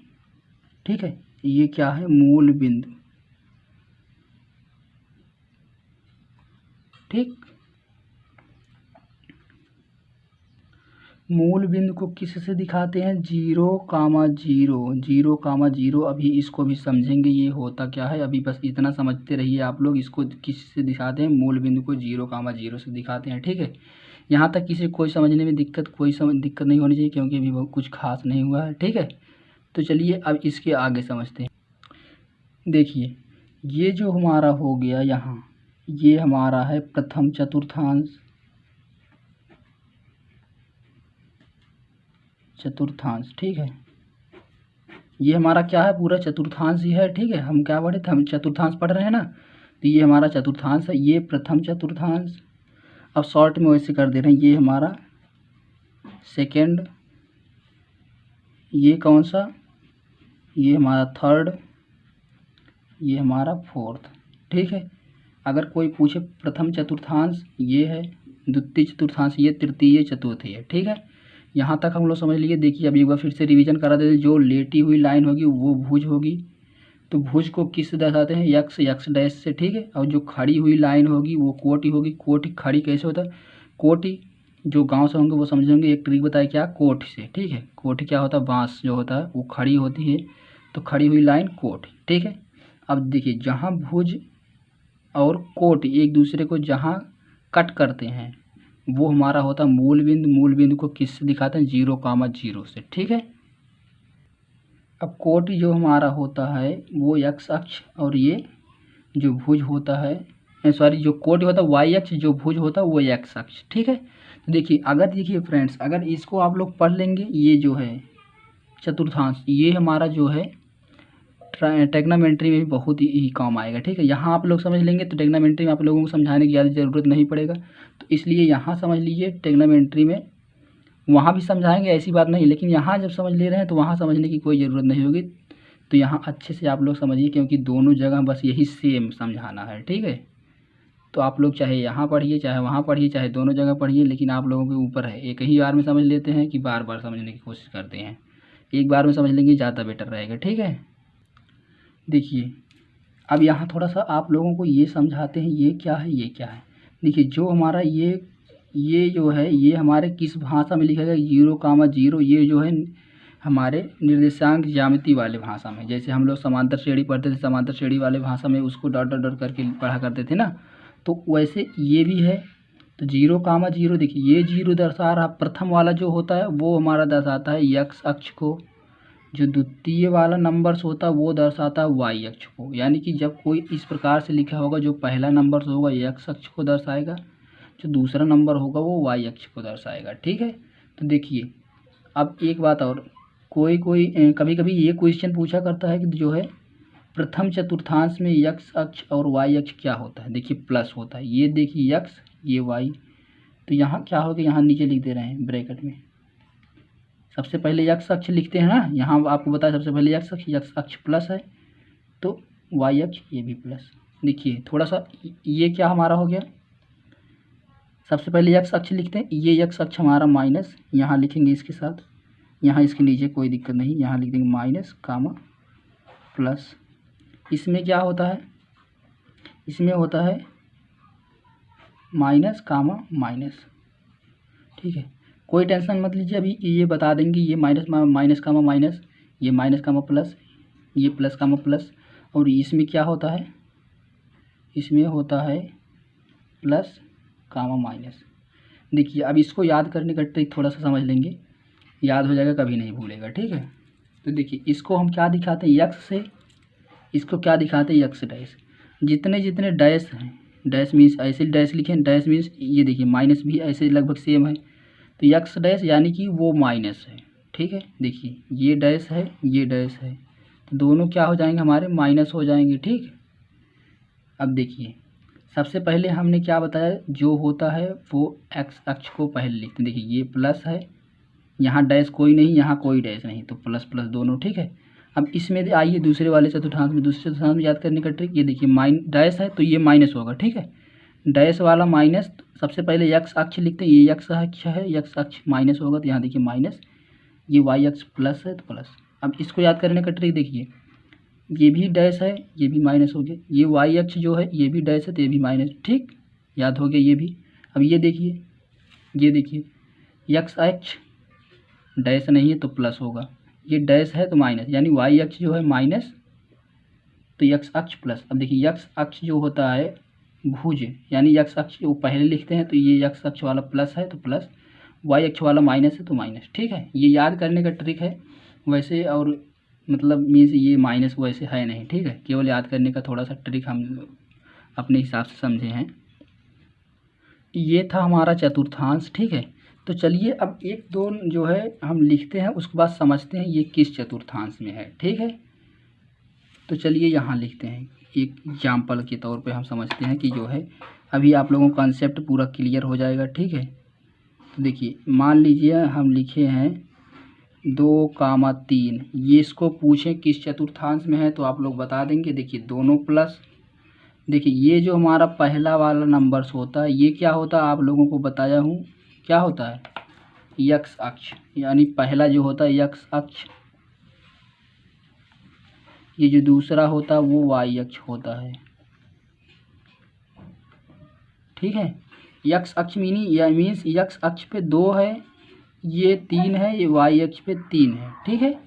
ठीक है, ये क्या है? मूल बिंदु। ठीक, मूल बिंदु को किस से दिखाते हैं? 0,0, 0,0। अभी इसको भी समझेंगे ये होता क्या है। अभी बस इतना समझते रहिए आप लोग। इसको किस से दिखाते हैं? मूल बिंदु को 0,0 से दिखाते हैं। ठीक है, यहाँ तक किसी कोई समझने में दिक्कत, दिक्कत नहीं होनी चाहिए क्योंकि अभी वो कुछ खास नहीं हुआ है। ठीक है, तो चलिए अब इसके आगे समझते हैं। देखिए ये जो हमारा हो गया यहाँ, ये हमारा है प्रथम चतुर्थांश, चतुर्थांश। ठीक है, ये हमारा क्या है? पूरा चतुर्थांश ही है। ठीक है, हम क्या पढ़े थे? हम चतुर्थांश पढ़ रहे हैं ना, तो ये हमारा चतुर्थांश है, ये प्रथम चतुर्थांश। अब शॉर्ट में वैसे कर दे रहे हैं, ये हमारा सेकंड, ये कौन सा? ये हमारा थर्ड, ये हमारा फोर्थ, ठीक है। अगर कोई पूछे प्रथम चतुर्थांश ये है, द्वितीय चतुर्थांश ये, तृतीय चतुर्थ ये, ठीक है। यहाँ तक हम लोग समझ लिए। देखिए अब एक बार फिर से रिवीजन करा देते हैं। जो लेटी हुई लाइन होगी वो भुज होगी, तो भुज को किस से दर्शाते हैं, यक्स, यक्स डैश से, ठीक है। और जो खड़ी हुई लाइन होगी वो कोटि होगी। कोटि खड़ी कैसे होता है, कोटि जो गांव से होंगे वो समझेंगे, एक ट्रिक बताया क्या, कोट से, ठीक है। कोटि क्या होता है, बांस जो होता है वो खड़ी होती है, तो खड़ी हुई लाइन कोटि, ठीक है। अब देखिए जहाँ भुज और कोट एक दूसरे को जहाँ कट करते हैं वो हमारा होता है मूल बिंदु। मूल बिंदु को किससे दिखाते हैं, 0,0 से, ठीक है। अब कोट जो हमारा होता है वो एक्स अक्ष, और ये जो भुज होता है, सॉरी जो कोट होता है वाई अक्ष, जो भुज होता है वो एक्स अक्ष, ठीक है। तो देखिए अगर देखिए फ्रेंड्स, अगर इसको आप लोग पढ़ लेंगे, ये जो है चतुर्थांश, ये हमारा जो है ट्रिग्नोमेट्री में भी बहुत ही काम आएगा, ठीक है। यहाँ आप लोग समझ लेंगे तो ट्रिग्नोमेट्री में आप लोगों को समझाने की ज़्यादा ज़रूरत नहीं पड़ेगा, तो इसलिए यहाँ समझ लीजिए ट्रिग्नोमेट्री में। वहाँ भी समझाएंगे, ऐसी बात नहीं, लेकिन यहाँ जब समझ ले रहे हैं तो वहाँ समझने की कोई ज़रूरत नहीं होगी। तो यहाँ अच्छे से आप लोग समझिए, क्योंकि दोनों जगह बस यही सेम समझाना है, ठीक है। तो आप लोग चाहे यहाँ पढ़िए, चाहे वहाँ पढ़िए, चाहे दोनों जगह पढ़िए, लेकिन आप लोगों के ऊपर है। एक ही बार में समझ लेते हैं कि बार बार समझने की कोशिश करते हैं, एक बार में समझ लेंगे ज़्यादा बेटर रहेगा, ठीक है। देखिए अब यहाँ थोड़ा सा आप लोगों को ये समझाते हैं, ये क्या है, ये क्या है। देखिए जो हमारा ये जो है ये हमारे किस भाषा में लिखा गया, 0,0, ये जो है हमारे निर्देशांक ज्यामिति वाले भाषा में, जैसे हम लोग समांतर श्रेणी पढ़ते थे, समांतर श्रेणी वाले भाषा में उसको डॉट डॉट डॉट करके पढ़ा करते थे ना, तो वैसे ये भी है। तो 0,0 देखिए, ये 0 दर्शा रहा, प्रथम वाला जो होता है वो हमारा दर्शाता है यक्स अक्ष को, जो द्वितीय वाला नंबर्स होता है वो दर्शाता है वाई अक्ष को। यानी कि जब कोई इस प्रकार से लिखा होगा, जो पहला नंबर होगा यक्स अक्ष को दर्शाएगा, जो दूसरा नंबर होगा वो वाई अक्ष को दर्शाएगा, ठीक है। तो देखिए अब एक बात और, कोई कभी कभी ये क्वेश्चन पूछा करता है कि जो है प्रथम चतुर्थांश में यक्स अक्ष और वाई अक्ष क्या होता है। देखिए प्लस होता है, ये देखिए यक्स, ये वाई, तो यहाँ क्या होगा, यहाँ नीचे लिख दे रहे हैं ब्रैकेट में। सबसे पहले यक्स अक्ष लिखते हैं ना, यहाँ आपको बताया सबसे पहले यक्स अक्ष प्लस है, तो वाई अक्ष ये भी प्लस। देखिए थोड़ा सा ये क्या हमारा हो गया, सबसे पहले यक्स अक्ष लिखते हैं, ये यक्स अक्ष हमारा माइनस, यहाँ लिखेंगे इसके साथ, यहाँ इसके नीचे कोई दिक्कत नहीं, यहाँ लिख देंगे माइनस कामा प्लस। इसमें क्या होता है, इसमें होता है माइनस कामा माइनस, ठीक है। कोई टेंशन मत लीजिए, अभी ये बता देंगे, ये माइनस कामा माइनस, ये माइनस कामा प्लस, ये प्लस कामा प्लस, और इसमें क्या होता है, इसमें होता है प्लस कामा माइनस। देखिए अब इसको याद करने का ट्रिक थोड़ा सा समझ लेंगे, याद हो जाएगा, कभी नहीं भूलेगा, ठीक है। तो देखिए इसको हम क्या दिखाते हैं, यक्स से, इसको क्या दिखाते हैं, यक्स डैश। जितने जितने डैश हैं, डैश मीन्स ऐसे डैश लिखें, डैश मीन्स ये देखिए माइनस भी ऐसे लगभग सेम है, तो यक्स डैश यानी कि वो माइनस है, ठीक है। देखिए ये डैश है, ये डैश है, तो दोनों क्या हो जाएंगे, हमारे माइनस हो जाएंगे, ठीक। अब देखिए सबसे पहले हमने क्या बताया, जो होता है वो एक्स अक्ष को पहले लिखते हैं। देखिए ये प्लस है, यहाँ डैश कोई नहीं, यहाँ कोई डैश नहीं, तो प्लस प्लस दोनों, ठीक है। अब इसमें आइए दूसरे वाले चतुर्थांश में, दूसरे चतुर्थांश में याद करने का ट्रिक, ये देखिए डैश है तो ये माइनस होगा, ठीक है। डैश वाला माइनस, सबसे पहले यक्स अक्ष लिखते हैं, ये यक्स अक्ष है, यक्स अक्ष माइनस होगा, तो यहाँ देखिए माइनस, ये वाई अक्ष प्लस है तो प्लस। अब इसको याद करने का ट्रिक देखिए, ये भी डैश है, ये भी माइनस हो गया, ये वाई अक्ष जो है ये भी डैश है तो ये भी माइनस, ठीक, याद हो गया ये भी। अब ये देखिए यक्स अक्ष डैश नहीं है तो प्लस होगा, ये डैश है तो माइनस, यानी वाई अक्ष जो है माइनस तो यक्स अक्ष प्लस। अब देखिए यक्स अक्ष जो होता है भुज, यानी यक्स अक्ष वो पहले लिखते हैं, तो ये यक्स अक्ष वाला प्लस है तो प्लस, वाई अक्ष वाला माइनस है तो माइनस, ठीक है। ये याद करने का ट्रिक है वैसे, और मतलब मीन्स ये माइनस वैसे है नहीं, ठीक है, केवल याद करने का थोड़ा सा ट्रिक हम अपने हिसाब से समझे हैं। ये था हमारा चतुर्थांश, ठीक है। तो चलिए अब एक दो जो है हम लिखते हैं, उसके बाद समझते हैं ये किस चतुर्थांश में है, ठीक है। तो चलिए यहाँ लिखते हैं, एक एग्जाम्पल के तौर पे हम समझते हैं कि जो है अभी आप लोगों को कॉन्सेप्ट पूरा क्लियर हो जाएगा, ठीक है। तो देखिए मान लीजिए हम लिखे हैं 2, 3 ये इसको पूछें किस चतुर्थांश में है तो आप लोग बता देंगे। देखिए दोनों प्लस, देखिए ये जो हमारा पहला वाला नंबर्स होता है ये क्या होता है आप लोगों को बताया हूँ, क्या होता है यक्स अक्ष, यानी पहला जो होता है यक्स अक्ष, ये जो दूसरा होता है वो वाई अक्ष होता है। ठीक है, यक्स अक्ष मीन्स यक्स अक्ष पे 2 है, ये 3 है, ये वाई अक्ष पे 3 है। ठीक है,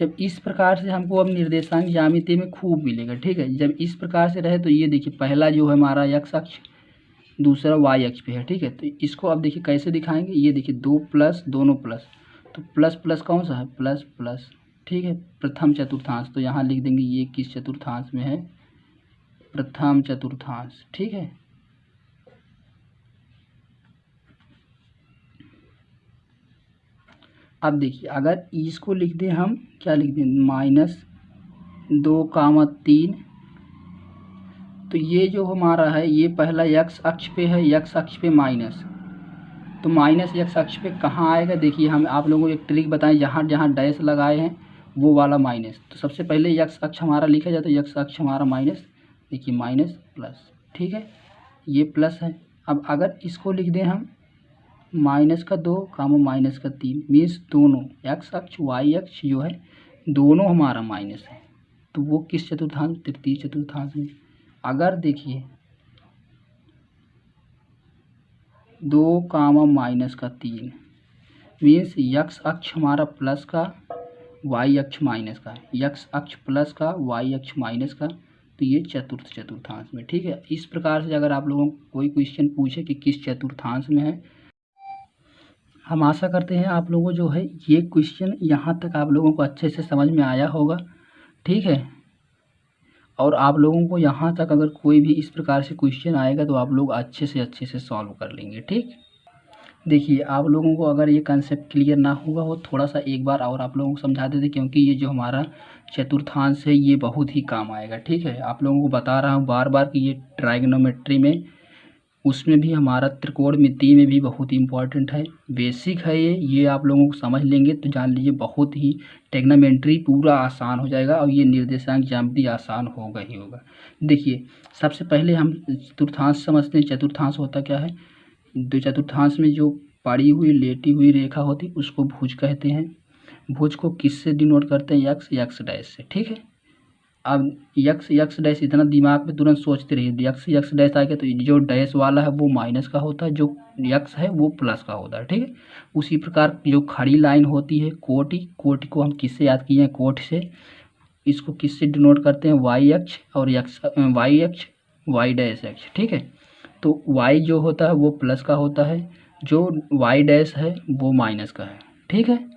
जब इस प्रकार से हमको अब निर्देशांक ज्यामिति में खूब मिलेगा। ठीक है, जब इस प्रकार से रहे तो ये देखिए पहला जो है हमारा यक्स अक्ष, दूसरा वाई अक्ष पे है। ठीक है, तो इसको अब देखिए कैसे दिखाएंगे, ये देखिए 2 प्लस, दोनों प्लस, तो प्लस प्लस कौन सा है प्लस प्लस। ठीक है, प्रथम चतुर्थांश, तो यहाँ लिख देंगे ये किस चतुर्थांश में है, प्रथम चतुर्थांश। ठीक है, अब देखिए अगर इसको लिख दें हम, क्या लिख दें -2, 3, तो ये जो हमारा है ये पहला यक्स अक्ष पे है, यक्स अक्ष पे माइनस, तो माइनस यक्स अक्ष पे कहाँ आएगा, देखिए हम आप लोगों को एक ट्रिक बताएं, जहाँ जहाँ डैश लगाए हैं वो वाला माइनस, तो सबसे पहले यक्स अक्ष हमारा लिखा जाता है, यक्स अक्ष हमारा माइनस, देखिए माइनस प्लस। ठीक है, ये प्लस है। अब अगर इसको लिख दें हम -2, -3 मीन्स दोनों एक्स अक्ष वाई अक्ष जो है दोनों हमारा माइनस है, तो वो किस चतुर्थांश, तृतीय चतुर्थांश में। अगर देखिए 2, -3 मीन्स यक्स अक्ष हमारा प्लस का, वाई अक्ष माइनस का, यक्स अक्ष प्लस का, वाई अक्ष माइनस का, तो ये चतुर्थ चतुर्थांश में। ठीक है, इस प्रकार से अगर आप लोगों को कोई क्वेश्चन पूछे कि किस चतुर्थांश में है, हम आशा करते हैं आप लोगों को जो है ये क्वेश्चन यहाँ तक आप लोगों को अच्छे से समझ में आया होगा। ठीक है, और आप लोगों को यहाँ तक अगर कोई भी इस प्रकार से क्वेश्चन आएगा तो आप लोग अच्छे से सॉल्व कर लेंगे। ठीक, देखिए आप लोगों को अगर ये कंसेप्ट क्लियर ना हुआ हो थोड़ा सा एक बार और आप लोगों को समझा देते, क्योंकि ये जो हमारा चतुर्थांश है ये बहुत ही काम आएगा। ठीक है, आप लोगों को बता रहा हूँ बार बार कि ये ट्राइगोनोमेट्री में, उसमें भी हमारा त्रिकोणमिति में भी बहुत ही इम्पोर्टेंट है, बेसिक है ये आप लोगों को समझ लेंगे तो जान लीजिए बहुत ही ट्रिग्नोमेट्री पूरा आसान हो जाएगा, और ये निर्देशांक ज्यामिति आसान होगा ही होगा। देखिए सबसे पहले हम चतुर्थांश समझते हैं। चतुर्थांश होता क्या है, दो चतुर्थांश में जो पड़ी हुई लेटी हुई रेखा होती है उसको भुज कहते हैं। भुज को किससे डिनोट करते हैं, यक्स डैश से। ठीक है, अब यक्स डैश इतना दिमाग में तुरंत सोचते रहिए, यक्स डैश आ गया तो जो डैश वाला है वो माइनस का होता है, जो यक्स है वो प्लस का होता है। ठीक है, उसी प्रकार जो खड़ी लाइन होती है कोटि, कोटि को हम किससे याद किए हैं, कोट से। इसको किससे डिनोट करते हैं, वाई अक्ष और वाई अक्ष, वाई डैश अक्ष। ठीक है, तो वाई जो होता है वो प्लस का होता है, जो वाई डैश है वो माइनस का है। ठीक है,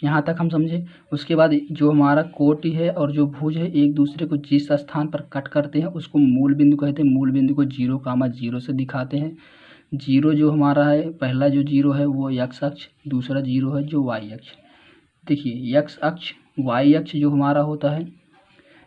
यहाँ तक हम समझे। उसके बाद जो हमारा कोटि है और जो भुज है एक दूसरे को जिस स्थान पर कट करते हैं उसको मूल बिंदु कहते हैं। मूल बिंदु को 0, 0 से दिखाते हैं। 0 जो हमारा है, पहला जो 0 है वो यक्स अक्ष, दूसरा 0 है जो वाई अक्ष। देखिए यक्स अक्ष वाई अक्ष जो हमारा होता है,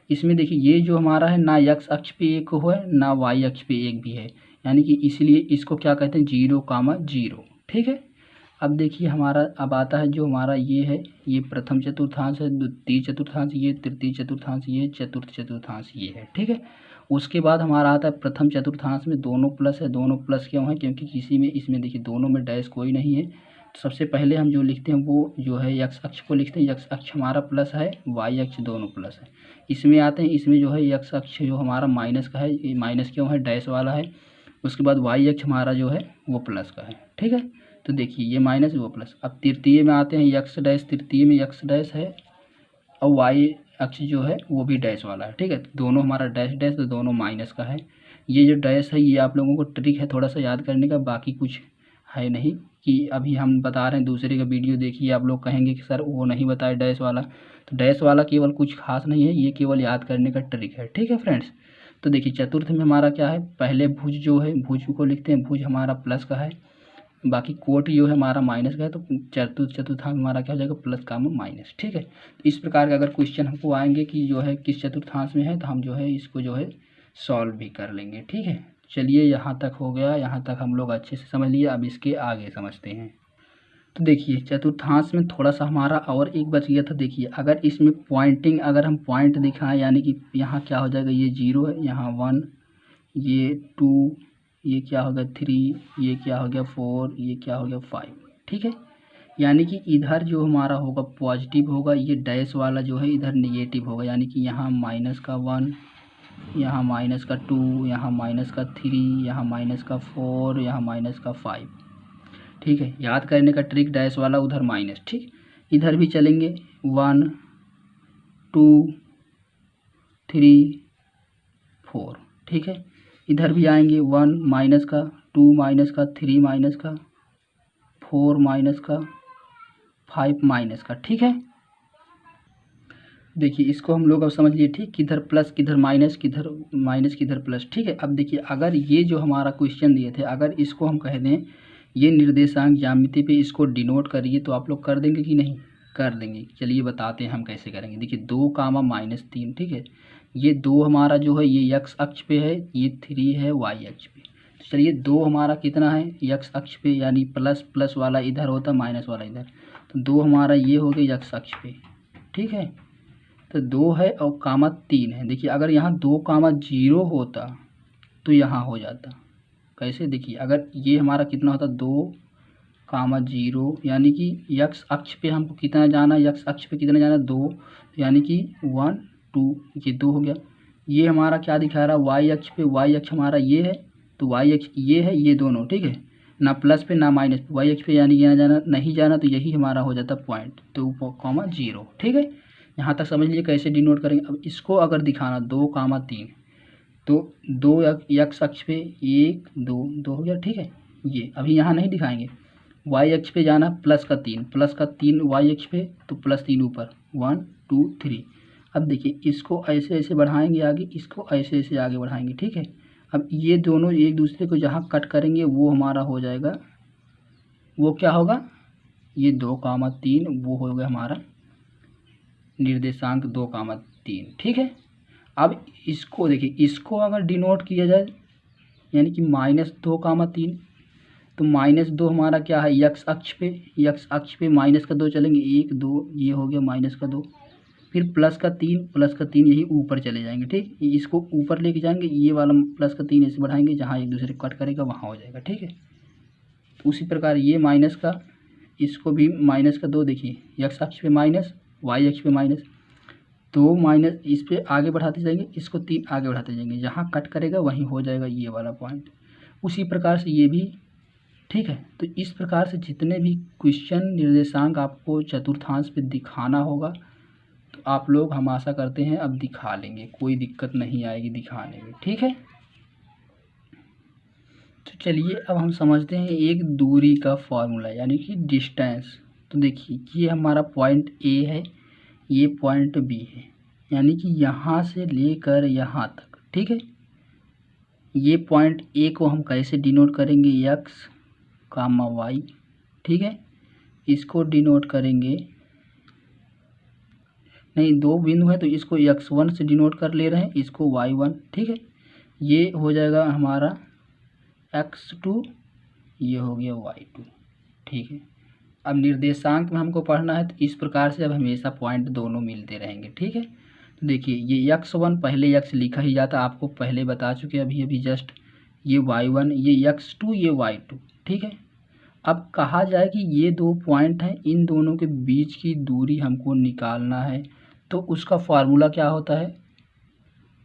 इसमें देखिए ये जो हमारा है ना यक्स अक्ष पे एक हो है ना वाई अक्ष पे एक भी है, यानी कि इसलिए इसको क्या कहते हैं 0, 0। ठीक है, अब देखिए हमारा अब आता है जो हमारा ये है, ये प्रथम चतुर्थांश है, द्वितीय चतुर्थांश ये, तृतीय चतुर्थांश ये, चतुर्थ चतुर्थांश ये है। ठीक है, उसके बाद हमारा आता है प्रथम चतुर्थांश में दोनों प्लस है। दोनों प्लस क्यों है, क्योंकि किसी में इसमें देखिए दोनों में डैश कोई नहीं है, तो सबसे पहले हम जो लिखते हैं वो जो है यक्स अक्ष को लिखते हैं। यक्स अक्ष हमारा प्लस है, वाई अक्ष दोनों प्लस है। इसमें आते हैं, इसमें जो है यक्स अक्ष जो हमारा माइनस का है, ये माइनस क्यों है, डैश वाला है। उसके बाद वाई अक्ष हमारा जो है वो प्लस का है। ठीक है, तो देखिए ये माइनस वो प्लस। अब तृतीय में आते हैं, यक्स डैश, तृतीय में यक्स डैश है और वाई अक्ष जो है वो भी डैश वाला है। ठीक है, दोनों हमारा डैश डैश, तो दोनों माइनस का है। ये जो डैश है ये आप लोगों को ट्रिक है थोड़ा सा याद करने का, बाकी कुछ है नहीं कि अभी हम बता रहे हैं दूसरे का वीडियो देखिए, आप लोग कहेंगे कि सर वो नहीं बताया डैश वाला, तो डैश वाला केवल कुछ खास नहीं है, ये केवल याद करने का ट्रिक है। ठीक है फ्रेंड्स, तो देखिए चतुर्थ में हमारा क्या है, पहले भुज जो है भुज को लिखते हैं, भुज हमारा प्लस का है, बाकी कोट जो है हमारा माइनस का है, तो चतुर्थांश हमारा क्या हो जाएगा, प्लस का माइनस। ठीक है, तो इस प्रकार का अगर क्वेश्चन हमको आएंगे कि जो है किस चतुर्थांश में है, तो हम जो है इसको जो है सॉल्व भी कर लेंगे। ठीक है, चलिए यहाँ तक हो गया, यहाँ तक हम लोग अच्छे से समझ लिए, अब इसके आगे समझते हैं। तो देखिए चतुर्थांश में थोड़ा सा हमारा और एक बच गया था। देखिए अगर इसमें पॉइंटिंग, अगर हम पॉइंट दिखाएं, यानी कि यहाँ क्या हो जाएगा, ये 0 है, यहाँ 1, ये 2, ये क्या हो गया 3, ये क्या हो गया 4, ये क्या हो गया 5, ठीक है। यानी कि इधर जो हमारा होगा पॉजिटिव होगा, ये डैश वाला जो है इधर निगेटिव होगा, यानी कि यहाँ -1, यहाँ -2, यहाँ -3, यहाँ -4, यहाँ -5, ठीक है। याद करने का ट्रिक, डैश वाला उधर माइनस, ठीक। इधर भी चलेंगे 1 2 3 4, ठीक है। इधर भी आएंगे 1 माइनस का, 2 माइनस का, 3 माइनस का, 4 माइनस का, 5 माइनस का, ठीक है। देखिए इसको हम लोग अब समझ लिए, ठीक, किधर प्लस किधर माइनस, किधर माइनस किधर प्लस, ठीक है। अब देखिए अगर ये जो हमारा क्वेश्चन दिए थे, अगर इसको हम कह दें ये निर्देशांक ज्यामिति पे इसको डिनोट करिए, तो आप लोग कर देंगे कि नहीं? कर देंगे। चलिए बताते हैं हम कैसे करेंगे। देखिए 2, -3, ठीक है। ये 2 हमारा जो है ये x अक्ष पे है, ये 3 है y अक्ष पे। तो चलिए 2 हमारा कितना है x अक्ष पे, यानी प्लस वाला इधर होता, माइनस वाला इधर, तो 2 हमारा ये हो गया x अक्ष पे, ठीक है। तो 2 है और -3 है। देखिए अगर यहाँ 2, 0 होता तो यहाँ हो जाता। कैसे? देखिए अगर ये हमारा कितना होता 2, 0, यानी कि x अक्ष पे हमको कितना जाना, x अक्ष पे कितना जाना 2, यानी कि 1 2, ये 2 हो गया। ये हमारा क्या दिखा रहा y अक्ष पे, y अक्ष हमारा ये है, तो y अक्ष ये है, ये दोनों, ठीक है ना, प्लस पे ना माइनस पे, y अक्ष पे यानी यहाँ जाना नहीं जाना, तो यही हमारा हो जाता पॉइंट, 2, 0, ठीक है। यहाँ तक समझ लिए कैसे डिनोट करेंगे। अब इसको अगर दिखाना 2, 3, तो 2 x अक्ष पे 1 2 2 हो गया, ठीक है। ये अभी यहाँ नहीं दिखाएंगे। y अक्ष पे जाना +3 y अक्ष पे, तो +3 ऊपर 1 2 3। अब देखिए इसको ऐसे ऐसे बढ़ाएंगे आगे, इसको ऐसे ऐसे आगे बढ़ाएंगे, ठीक है। अब ये दोनों एक दूसरे को जहाँ कट करेंगे वो हमारा हो जाएगा, वो क्या होगा, ये 2, 3, वो हो गया हमारा निर्देशांक 2, 3, ठीक है। अब इसको देखिए, इसको अगर डिनोट किया जाए यानी कि -2, 3, तो -2 हमारा क्या है x अक्ष पे, माइनस का 2 चलेंगे, 1 2, ये हो गया -2, फिर +3 यही ऊपर चले जाएंगे, ठीक। इसको ऊपर लेके जाएंगे, ये वाला +3 ऐसे बढ़ाएंगे, जहाँ एक दूसरे को कट करेगा वहाँ हो जाएगा, ठीक है। उसी प्रकार ये माइनस का, इसको भी -2, देखिए x अक्ष पे माइनस, y अक्ष पे माइनस, तो माइनस इस पे आगे बढ़ाते जाएंगे, इसको 3 आगे बढ़ाते जाएंगे, जहाँ कट करेगा वहीं हो जाएगा ये वाला पॉइंट। उसी प्रकार से ये भी, ठीक है। तो इस प्रकार से जितने भी क्वेश्चन निर्देशांक आपको चतुर्थांश पे दिखाना होगा, तो आप लोग, हम आशा करते हैं अब दिखा लेंगे, कोई दिक्कत नहीं आएगी दिखाने में, ठीक है। तो चलिए अब हम समझते हैं एक दूरी का फॉर्मूला, यानी कि डिस्टेंस। तो देखिए ये हमारा पॉइंट ए है, ये पॉइंट बी है, यानी कि यहाँ से लेकर यहाँ तक, ठीक है। ये पॉइंट ए को हम कैसे डिनोट करेंगे, x, y, ठीक है। इसको डिनोट करेंगे, नहीं 2 बिंदु है तो इसको x1 से डिनोट कर ले रहे हैं, इसको y1, ठीक है। ये हो जाएगा हमारा x2, ये हो गया y2, ठीक है। अब निर्देशांक में हमको पढ़ना है, तो इस प्रकार से अब हमेशा पॉइंट दोनों मिलते रहेंगे, ठीक है। तो देखिए ये x1 पहले x लिखा ही जाता, आपको पहले बता चुके अभी जस्ट, ये y1, ये x2, ये y2, ठीक है। अब कहा जाए कि ये 2 पॉइंट हैं, इन दोनों के बीच की दूरी हमको निकालना है, तो उसका फार्मूला क्या होता है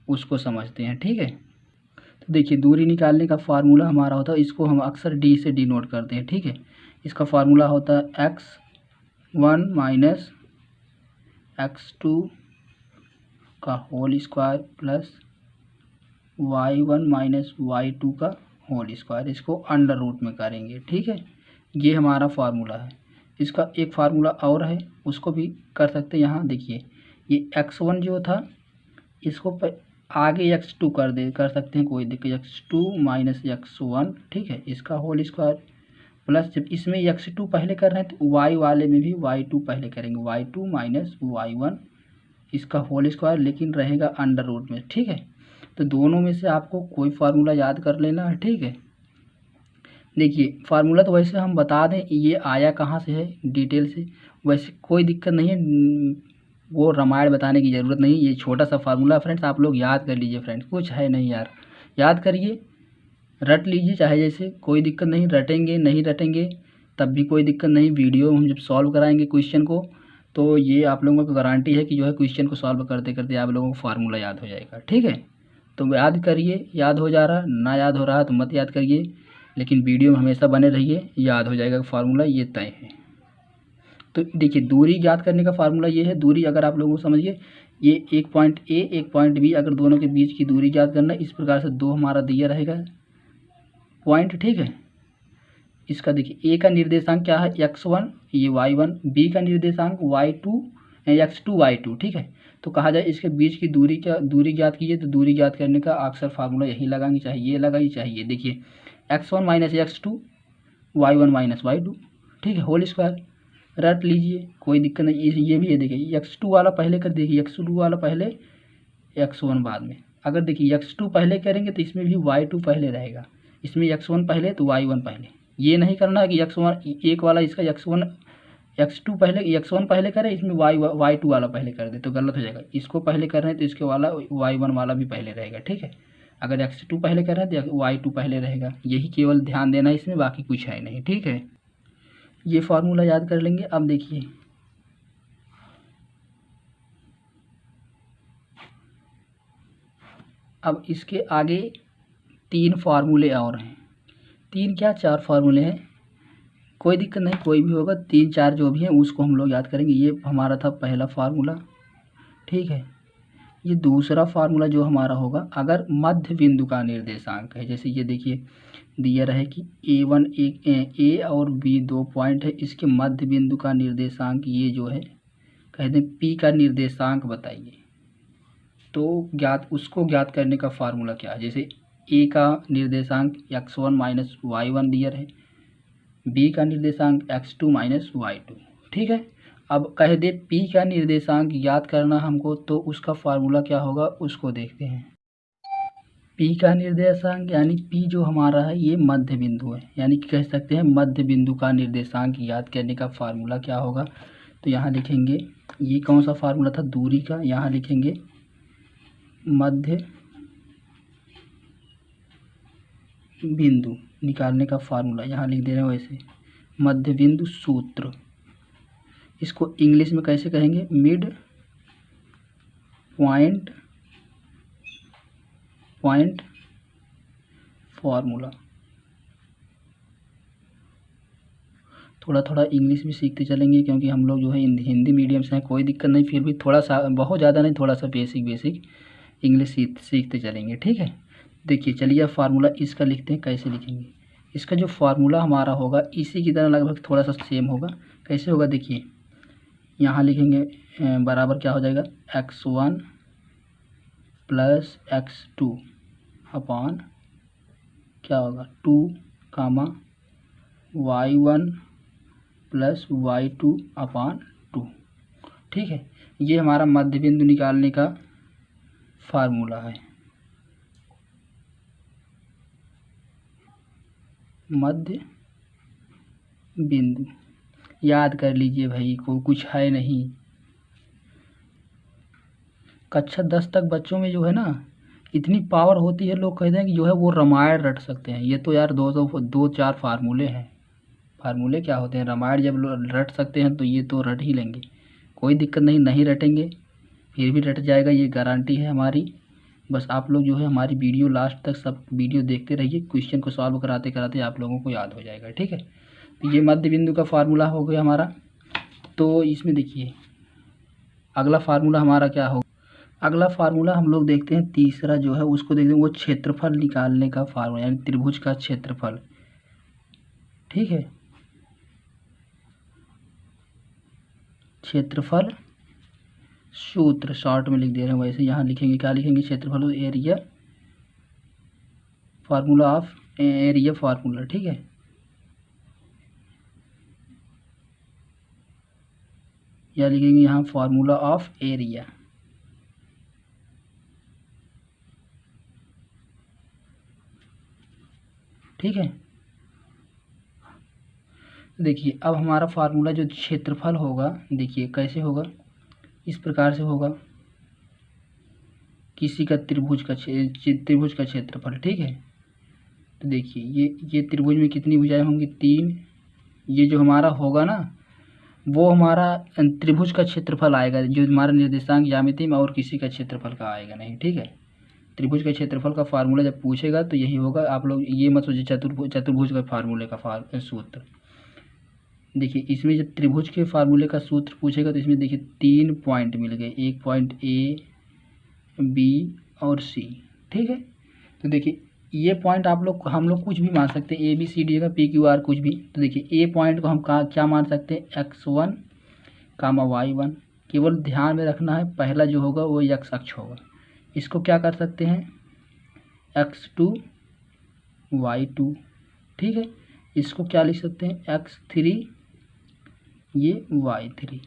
उसको समझते हैं, ठीक है। तो देखिए दूरी निकालने का फार्मूला हमारा होता है, इसको हम अक्सर d से डिनोट करते हैं, ठीक है। इसका फार्मूला होता है x1 माइनस x2 का whole square plus y1 minus y2 का होल स्क्वायर, इसको अंडर रूट में करेंगे, ठीक है। ये हमारा फार्मूला है। इसका एक फार्मूला और है, उसको भी कर सकते हैं। यहाँ देखिए ये x1 जो था, इसको आगे x2 कर सकते हैं, कोई दिक्कत, x2 माइनस x1, ठीक है, इसका होल स्क्वायर प्लस, जब इसमें x2 पहले कर रहे हैं तो y वाले में भी y2 पहले करेंगे, y2 माइनस y1, इसका होल स्क्वायर, लेकिन रहेगा अंडर रूट में, ठीक है। तो दोनों में से आपको कोई फार्मूला याद कर लेना है, ठीक है। देखिए फार्मूला तो वैसे हम बता दें, ये आया कहाँ से है डिटेल से, वैसे कोई दिक्कत नहीं है, वो रामायण बताने की ज़रूरत नहीं। ये छोटा सा फार्मूला फ्रेंड्स आप लोग याद कर लीजिए फ्रेंड्स, कुछ है नहीं यार, याद करिए, रट लीजिए चाहे जैसे, कोई दिक्कत नहीं, रटेंगे नहीं रटेंगे तब भी कोई दिक्कत नहीं। वीडियो हम जब सॉल्व कराएंगे क्वेश्चन को, तो ये आप लोगों को गारंटी है कि जो है क्वेश्चन को सॉल्व करते करते आप लोगों को फार्मूला याद हो जाएगा। ठीक है, तो याद करिए, याद हो जा रहा, ना याद हो रहा तो मत याद करिए, लेकिन वीडियो में हमेशा बने रहिए, याद हो जाएगा फार्मूला, ये तय है। तो देखिए दूरी ज्ञात करने का फार्मूला ये है, दूरी अगर आप लोगों को समझिए, ये एक पॉइंट ए एक पॉइंट बी, अगर दोनों के बीच की दूरी ज्ञात करना, इस प्रकार से दो हमारा दिया रहेगा पॉइंट। ठीक है, इसका देखिए ए का निर्देशांक क्या है x1, ये y1, बी का निर्देशांक y2 x2 y2। ठीक है, तो कहा जाए इसके बीच की दूरी क्या, दूरी ज्ञात कीजिए, तो दूरी ज्ञात करने का अक्सर फार्मूला यही लगाएंगे, चाहे ये लगाइए चाहे ये। देखिए x1 minus x2 y1 minus y2, ठीक है, होल स्क्वायर, रट लीजिए कोई दिक्कत नहीं। ये भी है, देखिए x2 वाला पहले कर, देखिए x2 वाला पहले x1 बाद में, अगर देखिए x2 पहले करेंगे तो इसमें भी y2 पहले रहेगा, इसमें x1 पहले तो y1 पहले। ये नहीं करना है कि x1 एक वाला इसका x1 x2 पहले x1 पहले करे, इसमें y2 वाला पहले कर दे तो गलत हो जाएगा। इसको पहले कर रहे हैं तो इसके वाला y1 वाला भी पहले रहेगा। ठीक है, अगर x2 पहले कर रहे हैं तो y2 पहले रहेगा, यही केवल ध्यान देना है इसमें, बाकी कुछ है नहीं। ठीक है, ये फार्मूला याद कर लेंगे। अब देखिए अब इसके आगे तीन फार्मूले और हैं, तीन क्या चार फार्मूले हैं, कोई दिक्कत नहीं, कोई भी होगा, तीन चार जो भी हैं उसको हम लोग याद करेंगे। ये हमारा था पहला फार्मूला। ठीक है, ये दूसरा फार्मूला जो हमारा होगा, अगर मध्य बिंदु का निर्देशांक है, जैसे ये देखिए दिया रहे कि A1 एक ए और बी दो पॉइंट है, इसके मध्य बिंदु का निर्देशांक ये जो है, कहते हैं P का निर्देशांक बताइए, तो ज्ञात उसको ज्ञात करने का फार्मूला क्या है। जैसे ए का निर्देशांक x1 माइनस y1 दिया है, बी का निर्देशांक x2 माइनस y2। ठीक है, अब कह दे पी का निर्देशांक याद करना हमको, तो उसका फार्मूला क्या होगा उसको देखते हैं। पी का निर्देशांक यानी पी जो हमारा है ये मध्य बिंदु है, यानी कि कह सकते हैं मध्य बिंदु का निर्देशांक याद करने का फार्मूला क्या होगा। तो यहाँ लिखेंगे, ये कौन सा फार्मूला था दूरी का, यहाँ लिखेंगे मध्य बिंदु निकालने का फार्मूला, यहाँ लिख दे रहे हैं वैसे मध्य बिंदु सूत्र। इसको इंग्लिश में कैसे कहेंगे, मिड पॉइंट फार्मूला। थोड़ा थोड़ा इंग्लिश भी सीखते चलेंगे, क्योंकि हम लोग जो है हिंदी मीडियम से हैं, कोई दिक्कत नहीं, फिर भी थोड़ा सा, बहुत ज़्यादा नहीं, थोड़ा सा बेसिक इंग्लिश सीखते चलेंगे। ठीक है, देखिए चलिए फार्मूला इसका लिखते हैं, कैसे लिखेंगे। इसका जो फार्मूला हमारा होगा इसी की तरह लगभग थोड़ा सा सेम होगा। कैसे होगा देखिए, यहाँ लिखेंगे बराबर क्या हो जाएगा, x1 प्लस x2 अपॉन क्या होगा 2 कामा y1 प्लस y2 अपॉन 2। ठीक है, ये हमारा मध्य बिंदु निकालने का फार्मूला है। मध्य बिंदु याद कर लीजिए भाई, को कुछ है नहीं। कक्षा 10 तक बच्चों में जो है ना इतनी पावर होती है, लोग कहते हैं कि जो है वो रामायण रट सकते हैं। ये तो यार दो चार फार्मूले हैं, फार्मूले क्या होते हैं, रामायण जब रट सकते हैं तो ये तो रट ही लेंगे, कोई दिक्कत नहीं, नहीं रटेंगे फिर भी रट जाएगा, ये गारंटी है हमारी। बस आप लोग जो है हमारी वीडियो लास्ट तक सब वीडियो देखते रहिए, क्वेश्चन को सॉल्व कराते कराते आप लोगों को याद हो जाएगा। ठीक है, तो ये मध्य बिंदु का फार्मूला हो गया हमारा। तो इसमें देखिए अगला फार्मूला हमारा क्या होगा, अगला फार्मूला हम लोग देखते हैं तीसरा जो है उसको देखते हैं, वो क्षेत्रफल निकालने का फार्मूला, यानी त्रिभुज का क्षेत्रफल। ठीक है, क्षेत्रफल सूत्र शॉर्ट में लिख दे रहे हैं, वैसे यहाँ लिखेंगे, क्या लिखेंगे, क्षेत्रफल area formula of area formula. ठीक है, या लिखेंगे यहाँ फार्मूला ऑफ एरिया। ठीक है, तो देखिए अब हमारा फार्मूला जो क्षेत्रफल होगा, देखिए कैसे होगा, इस प्रकार से होगा, किसी का त्रिभुज का क्षेत्रफल, ठीक है। तो देखिए ये त्रिभुज में कितनी भुजाएं होंगी, 3। ये जो हमारा होगा ना, वो हमारा त्रिभुज का क्षेत्रफल आएगा, जो हमारा निर्देशांक ज्यामिति में और किसी का क्षेत्रफल का आएगा नहीं, ठीक है। त्रिभुज के क्षेत्रफल का फार्मूला जब पूछेगा तो यही होगा। आप लोग ये मत सोचिए चतुर्भुज का फार्मूले का सूत्र। देखिए इसमें जब त्रिभुज के फार्मूले का सूत्र पूछेगा तो इसमें देखिए 3 पॉइंट मिल गए, एक पॉइंट ए, बी और सी, ठीक है। तो देखिए ये पॉइंट हम लोग कुछ भी मान सकते हैं, ए बी सी डी का पी क्यू आर कुछ भी। तो देखिए ए पॉइंट को हम क्या मान सकते हैं, x1 कामा y1। केवल ध्यान में रखना है पहला जो होगा वो x अक्ष होगा। इसको क्या कर सकते हैं, x2 y2, ठीक है। इसको क्या लिख सकते हैं, x3 ये y3,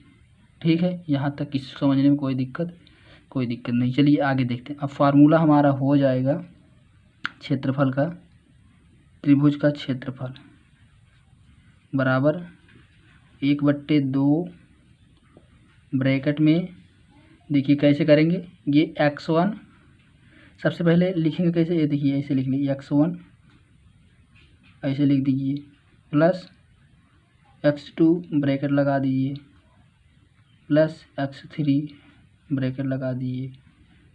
ठीक है। यहाँ तक किसी समझने में कोई दिक्कत नहीं। चलिए आगे देखते हैं। अब फार्मूला हमारा हो जाएगा क्षेत्रफल का, त्रिभुज का क्षेत्रफल बराबर 1/2 ब्रैकेट में, देखिए कैसे करेंगे, ये x1 सबसे पहले लिखेंगे कैसे, ये देखिए ऐसे लिख लीजिए, x1 ऐसे लिख दीजिए, प्लस x2 ब्रैकेट लगा दीजिए, प्लस x3 ब्रैकेट लगा दीजिए,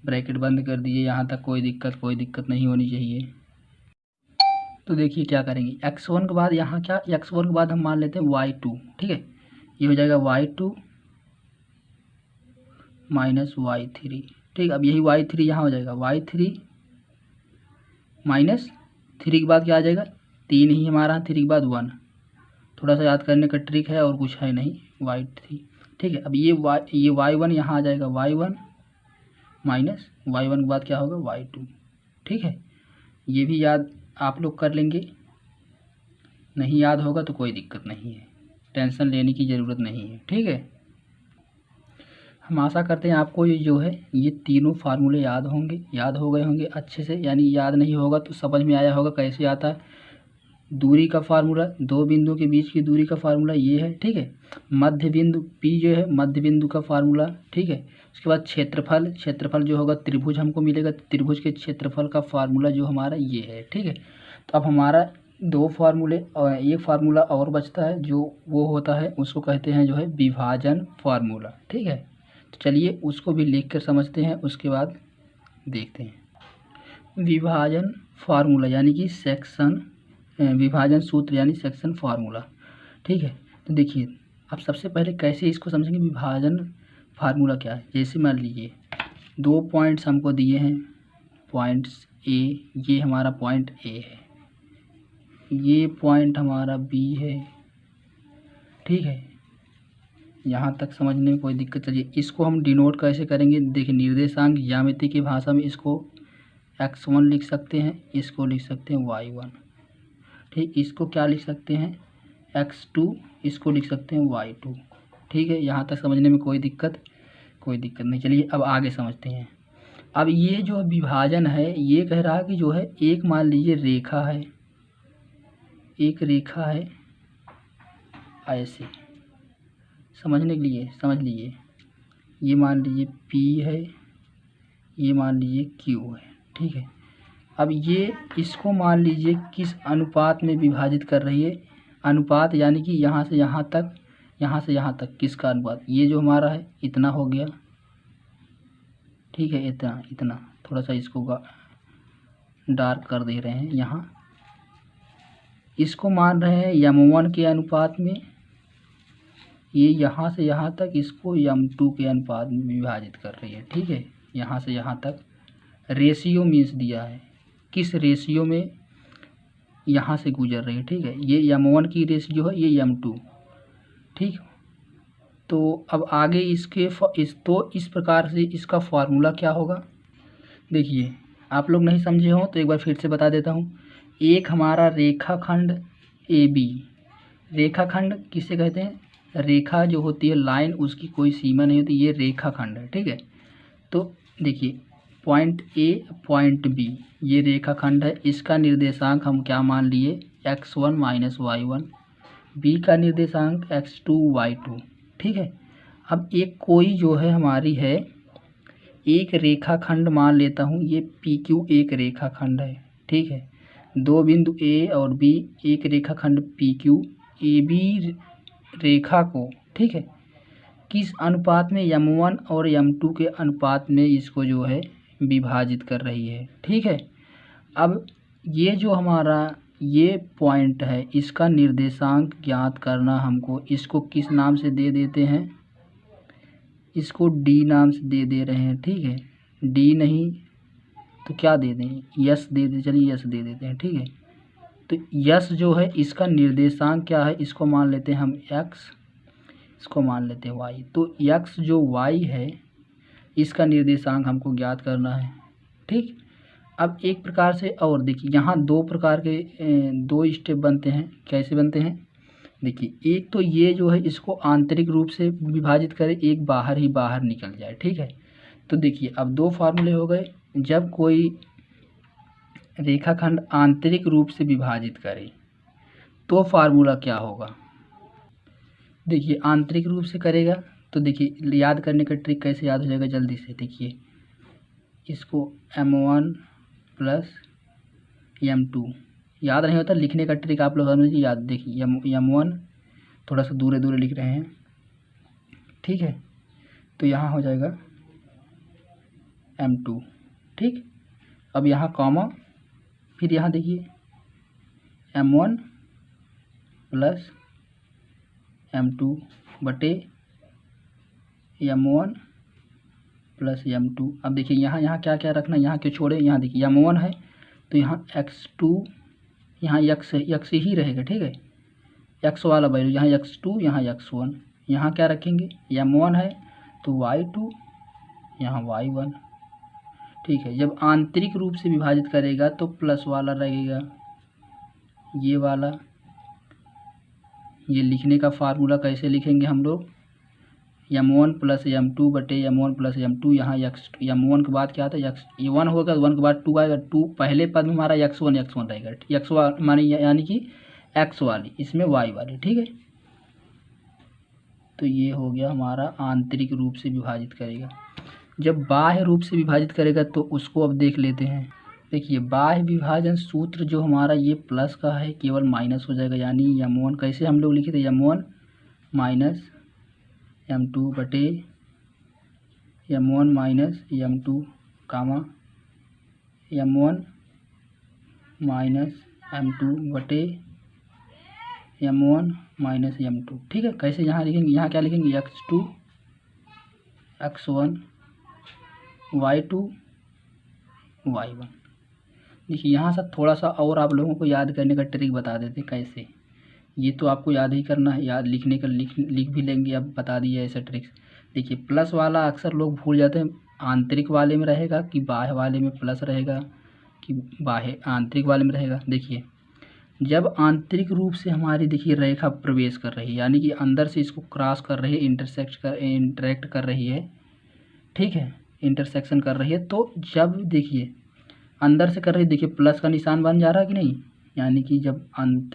ब्रैकेट बंद कर दीजिए। यहाँ तक कोई दिक्कत नहीं होनी चाहिए। तो देखिए क्या करेंगे, x1 के बाद यहाँ क्या, x1 के बाद हम मान लेते हैं y2, ठीक है। ये हो जाएगा y2 माइनस y3, ठीक। अब यही y3 यहाँ हो जाएगा, y3 माइनस 3 के बाद क्या आ जाएगा, 3 ही हमारा, 3 के बाद 1। थोड़ा सा याद करने का ट्रिक है और कुछ है नहीं, y3, ठीक है। अब ये y1 यहाँ आ जाएगा, y1 माइनस y1 के बाद क्या होगा, y2, ठीक है। ये भी याद आप लोग कर लेंगे, नहीं याद होगा तो कोई दिक्कत नहीं है, टेंशन लेने की ज़रूरत नहीं है, ठीक है। हम आशा करते हैं आपको ये जो है ये तीनों फार्मूले याद हो गए होंगे अच्छे से। यानी याद नहीं होगा तो समझ में आया होगा कैसे आता है। दूरी का फार्मूला, दो बिंदुओं के बीच की दूरी का फार्मूला ये है, ठीक है। मध्य बिंदु P जो है, मध्य बिंदु का फार्मूला, ठीक है। उसके बाद क्षेत्रफल जो होगा, त्रिभुज हमको मिलेगा, त्रिभुज के क्षेत्रफल का फार्मूला जो हमारा ये है, ठीक है। तो अब हमारा 2 फार्मूले और एक फार्मूला और बचता है, जो वो होता है, उसको कहते हैं जो है विभाजन फार्मूला, ठीक है। तो चलिए उसको भी लिख कर समझते हैं, उसके बाद देखते हैं। विभाजन फार्मूला यानी कि विभाजन सूत्र यानी सेक्शन फार्मूला, ठीक है। तो देखिए अब सबसे पहले कैसे इसको समझेंगे, विभाजन फार्मूला क्या है। जैसे मान लीजिए 2 पॉइंट्स हमको दिए हैं, पॉइंट्स ए, ये हमारा पॉइंट ए है, ये पॉइंट हमारा बी है, ठीक है। यहाँ तक समझने में कोई दिक्कत, चलिए इसको हम डिनोट कैसे करेंगे। देखिए निर्देशांक ज्यामिति की भाषा में इसको x1 लिख सकते हैं, इसको लिख सकते हैं y1, ठीक। इसको क्या लिख सकते हैं, x2, इसको लिख सकते हैं y2, ठीक है। यहाँ तक समझने में कोई दिक्कत नहीं। चलिए अब आगे समझते हैं। अब ये जो विभाजन है, ये कह रहा है कि जो है एक मान लीजिए रेखा है, एक रेखा है ऐसे, समझने के लिए समझ लीजिए, ये मान लीजिए P है, ये मान लीजिए Q है, ठीक है। अब ये इसको मान लीजिए किस अनुपात में विभाजित कर रही है, अनुपात यानी कि यहाँ से यहाँ तक किसका अनुपात, ये जो हमारा है इतना हो गया, ठीक है। इतना थोड़ा सा इसको डार्क कर दे रहे हैं यहाँ। इसको मान रहे हैं m1 के अनुपात में, ये यहाँ से यहाँ तक इसको m2 के अनुपात में विभाजित कर रही है, ठीक है। यहाँ से यहाँ तक रेशियो मीन्स दिया है, किस रेशियो में यहाँ से गुजर रही है, ठीक है। ये m1 की रेशियो है, ये m2, ठीक। तो अब आगे इस प्रकार से इसका फार्मूला क्या होगा। देखिए आप लोग नहीं समझे हो तो एक बार फिर से बता देता हूँ। एक हमारा रेखाखंड AB, रेखाखंड किसे कहते हैं, रेखा जो होती है लाइन, उसकी कोई सीमा नहीं होती, ये रेखाखंड है, ठीक है। तो देखिए पॉइंट A पॉइंट B ये रेखाखंड है, इसका निर्देशांक हम क्या मान लिए, x1 माइनस y1 बी का निर्देशांक x2 y2, ठीक है। अब एक कोई जो है हमारी है एक रेखाखंड मान लेता हूँ, ये PQ एक रेखाखंड है, ठीक है। दो बिंदु A और B एक रेखाखंड PQ AB रेखा को, ठीक है, किस अनुपात में M1 और M2 के अनुपात में इसको जो है विभाजित कर रही है, ठीक है। अब ये जो हमारा ये पॉइंट है इसका निर्देशांक ज्ञात करना हमको, इसको किस नाम से दे देते हैं, इसको D नाम से दे रहे हैं, ठीक है। D नहीं तो क्या दे दें, यस दे दे, चलिए यस दे देते हैं, ठीक है। तो यस जो है इसका निर्देशांक क्या है, इसको मान लेते हैं हम x, इसको मान लेते हैं y। तो x जो y है इसका निर्देशांक हमको ज्ञात करना है, ठीक। अब एक प्रकार से और देखिए, यहाँ दो प्रकार के दो स्टेप बनते हैं। कैसे बनते हैं, देखिए, एक तो ये जो है इसको आंतरिक रूप से विभाजित करे, एक बाहर ही बाहर निकल जाए, ठीक है। तो देखिए अब दो फार्मूले हो गए। जब कोई रेखाखंड आंतरिक रूप से विभाजित करे तो फार्मूला क्या होगा, देखिए आंतरिक रूप से करेगा तो देखिए याद करने का ट्रिक कैसे याद हो जाएगा जल्दी से। देखिए इसको M1 प्लस M2 याद नहीं होता, लिखने का ट्रिक आप लोग समझिए, याद देखिए M1 थोड़ा सा दूरे दूरे लिख रहे हैं, ठीक है। तो यहाँ हो जाएगा M2, ठीक। अब यहाँ कॉमा, फिर यहाँ देखिए M1 प्लस M2 बटे M1 प्लस M2। अब देखिए यहाँ क्या क्या रखना, यहाँ क्यों छोड़े, यहाँ देखिए M1 है तो यहाँ x2, यहाँ x ही रहेगा, ठीक है। x वाला वैल्यू यहाँ x2, यहाँ x1, यहाँ क्या रखेंगे, M1 है तो y2, यहाँ y1, ठीक है। जब आंतरिक रूप से विभाजित करेगा तो प्लस वाला रहेगा, ये वाला। ये लिखने का फार्मूला कैसे लिखेंगे हम लोग, M1 प्लस M2 बटे M1 प्लस M2। यहाँ M1 के बाद क्या आता है, ये 1 होगा, 1 के बाद 2 आएगा, 2 पहले पद में हमारा x1 रहेगा, x1 मानी यानी कि x वाली, इसमें y वाली, ठीक है। तो ये हो गया हमारा आंतरिक रूप से विभाजित करेगा। जब बाह्य रूप से विभाजित करेगा तो उसको अब देख लेते हैं। देखिए बाह्य विभाजन सूत्र जो हमारा ये प्लस का है केवल माइनस हो जाएगा, यानी M1 कैसे हम लोग लिखे थे, M1 माइनस M2 बटे M1 माइनस M2 कामा M1 माइनस M2 बटे M1 माइनस M2, ठीक है। कैसे यहाँ लिखेंगे, यहाँ क्या लिखेंगे, x2 x1 y2 y1। देखिए यहाँ से थोड़ा सा और आप लोगों को याद करने का ट्रिक बता देते कैसे, ये तो आपको याद ही करना है, याद लिखने का लिख भी लेंगे, अब बता दिए ऐसा ट्रिक्स। देखिए प्लस वाला अक्सर लोग भूल जाते हैं, आंतरिक वाले में रहेगा कि बाह्य वाले में प्लस रहेगा कि बाह्य आंतरिक वाले में रहेगा। देखिए जब आंतरिक रूप से हमारी देखिए रेखा प्रवेश कर रही है, यानी कि अंदर से इसको क्रॉस कर रही है, इंटरेक्ट कर रही है, ठीक है, इंटरसेक्शन कर रही है। तो जब देखिए अंदर से कर रही है, देखिए प्लस का निशान बन जा रहा है कि नहीं, यानी कि जब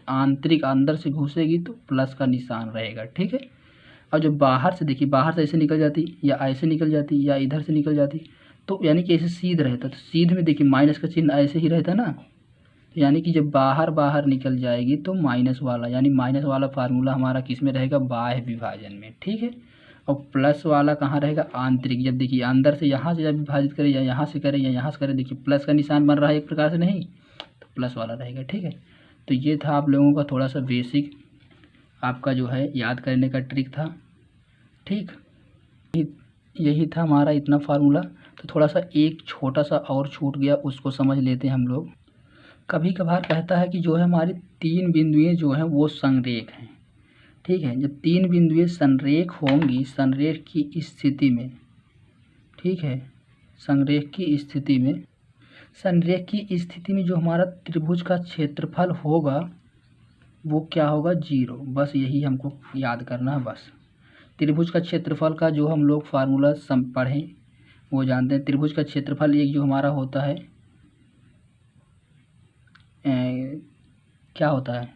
आंतरिक अंदर से घुसेगी तो प्लस का निशान रहेगा, ठीक है। और जब बाहर से देखिए, बाहर से ऐसे निकल जाती या ऐसे निकल जाती या इधर से निकल जाती, तो यानी कि ऐसे सीध रहता, तो सीध में देखिए माइनस का चिन्ह ऐसे ही रहता ना, यानी कि जब बाहर निकल जाएगी तो माइनस वाला, यानी माइनस वाला फार्मूला हमारा किस में रहेगा, बाह्य विभाजन में, ठीक है। और प्लस वाला कहाँ रहेगा, आंतरिक। जब देखिए अंदर से यहाँ से जब विभाजित करें या यहाँ से करें या यहाँ से करें, देखिए प्लस का निशान बन रहा है एक प्रकार से, नहीं तो प्लस वाला रहेगा, ठीक है। तो ये था आप लोगों का थोड़ा सा बेसिक आपका जो है याद करने का ट्रिक था, ठीक। यही था हमारा इतना फार्मूला। तो थोड़ा सा एक छोटा सा और छूट गया, उसको समझ लेते हैं हम लोग। कभी कभार कहता है कि जो है हमारी तीन बिंदुएं जो हैं वो संरेख हैं, ठीक है। जब तीन बिंदुएं संरेख होंगी, संरेख की स्थिति में, ठीक है, संरेख की स्थिति में जो हमारा त्रिभुज का क्षेत्रफल होगा वो क्या होगा, 0। बस यही हमको याद करना है। बस त्रिभुज का क्षेत्रफल का जो हम लोग फार्मूला पढ़ें वो जानते हैं। त्रिभुज का क्षेत्रफल एक जो हमारा होता है क्या होता है,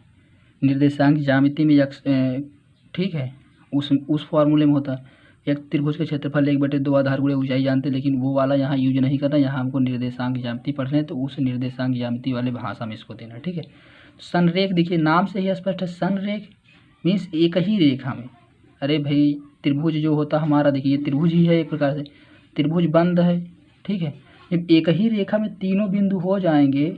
निर्देशांक ज्यामिति में यक्स ठीक है, उस फार्मूले में होता है। एक त्रिभुज का क्षेत्रफल 1/2 आधार गुणे ऊंचाई जानते, लेकिन वो वाला यहाँ यूज नहीं करना। यहाँ हमको निर्देशांक ज्यामिति पढ़ रहे हैं, तो उस निर्देशांक ज्यामिति वाले भाषा में इसको देना। ठीक है, संरेख देखिए नाम से ही स्पष्ट है, संरेख मीन्स एक ही रेखा में। अरे भाई त्रिभुज जो होता हमारा, देखिए ये त्रिभुज ही है एक प्रकार से, त्रिभुज बंद है। ठीक है, जब एक ही रेखा में तीनों बिंदु हो जाएंगे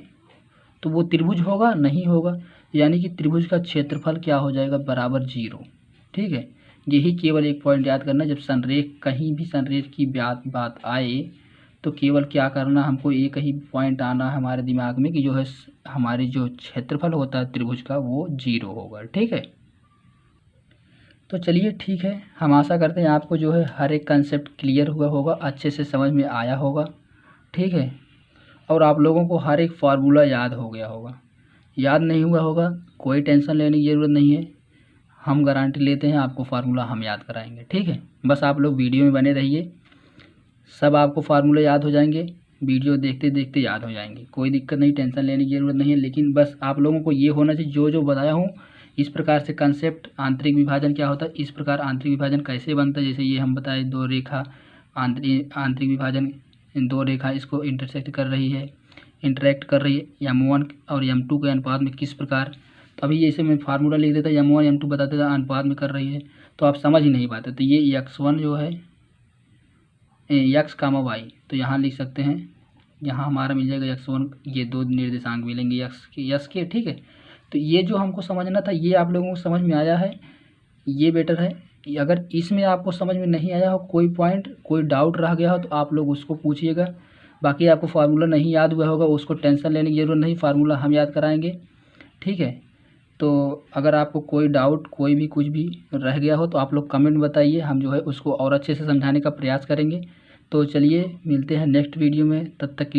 तो वो त्रिभुज होगा नहीं होगा, यानी कि त्रिभुज का क्षेत्रफल क्या हो जाएगा, बराबर 0। ठीक है, यही केवल एक पॉइंट याद करना, जब संरेख कहीं भी संरेख की बात आए तो केवल क्या करना, हमको एक ही पॉइंट आना है हमारे दिमाग में कि जो है हमारी जो क्षेत्रफल होता है त्रिभुज का वो 0 होगा। ठीक है, तो चलिए ठीक है, हम आशा करते हैं आपको जो है हर एक कंसेप्ट क्लियर हुआ होगा, अच्छे से समझ में आया होगा। ठीक है, और आप लोगों को हर एक फार्मूला याद हो गया होगा। याद नहीं हुआ होगा कोई टेंशन लेने की ज़रूरत नहीं है, हम गारंटी लेते हैं आपको फार्मूला हम याद कराएंगे। ठीक है, बस आप लोग वीडियो में बने रहिए, सब आपको फार्मूला याद हो जाएंगे, वीडियो देखते देखते याद हो जाएंगे, कोई दिक्कत नहीं, टेंशन लेने की ज़रूरत नहीं है। लेकिन बस आप लोगों को ये होना चाहिए, जो जो बताया हूँ इस प्रकार से कंसेप्ट, आंतरिक विभाजन क्या होता है, इस प्रकार आंतरिक विभाजन कैसे बनता है, जैसे ये हम बताए दो रेखा आंतरिक विभाजन, दो रेखा इसको इंटरसेक्ट कर रही है, इंटरेक्ट कर रही है M1 और M2 के अनुपात में किस प्रकार। तो अभी जैसे मैं फार्मूला लिख देता M1 M2 बता देता अनुपात में कर रही है, तो आप समझ ही नहीं पाते। तो ये x1 जो है x, y, तो यहाँ लिख सकते हैं, यहाँ हमारा मिल जाएगा x1, ये दो निर्देशांक मिलेंगे यस के। ठीक है, तो ये जो हमको समझना था ये आप लोगों को समझ में आया है, ये बेटर है। अगर इसमें आपको समझ में नहीं आया हो, कोई पॉइंट कोई डाउट रह गया हो तो आप लोग उसको पूछिएगा। बाकी आपको फार्मूला नहीं याद हुआ होगा उसको टेंशन लेने की ज़रूरत नहीं, फार्मूला हम याद कराएंगे। ठीक है, तो अगर आपको कोई डाउट कोई भी कुछ भी रह गया हो तो आप लोग कमेंट बताइए, हम जो है उसको और अच्छे से समझाने का प्रयास करेंगे। तो चलिए मिलते हैं नेक्स्ट वीडियो में, तब तक के लिए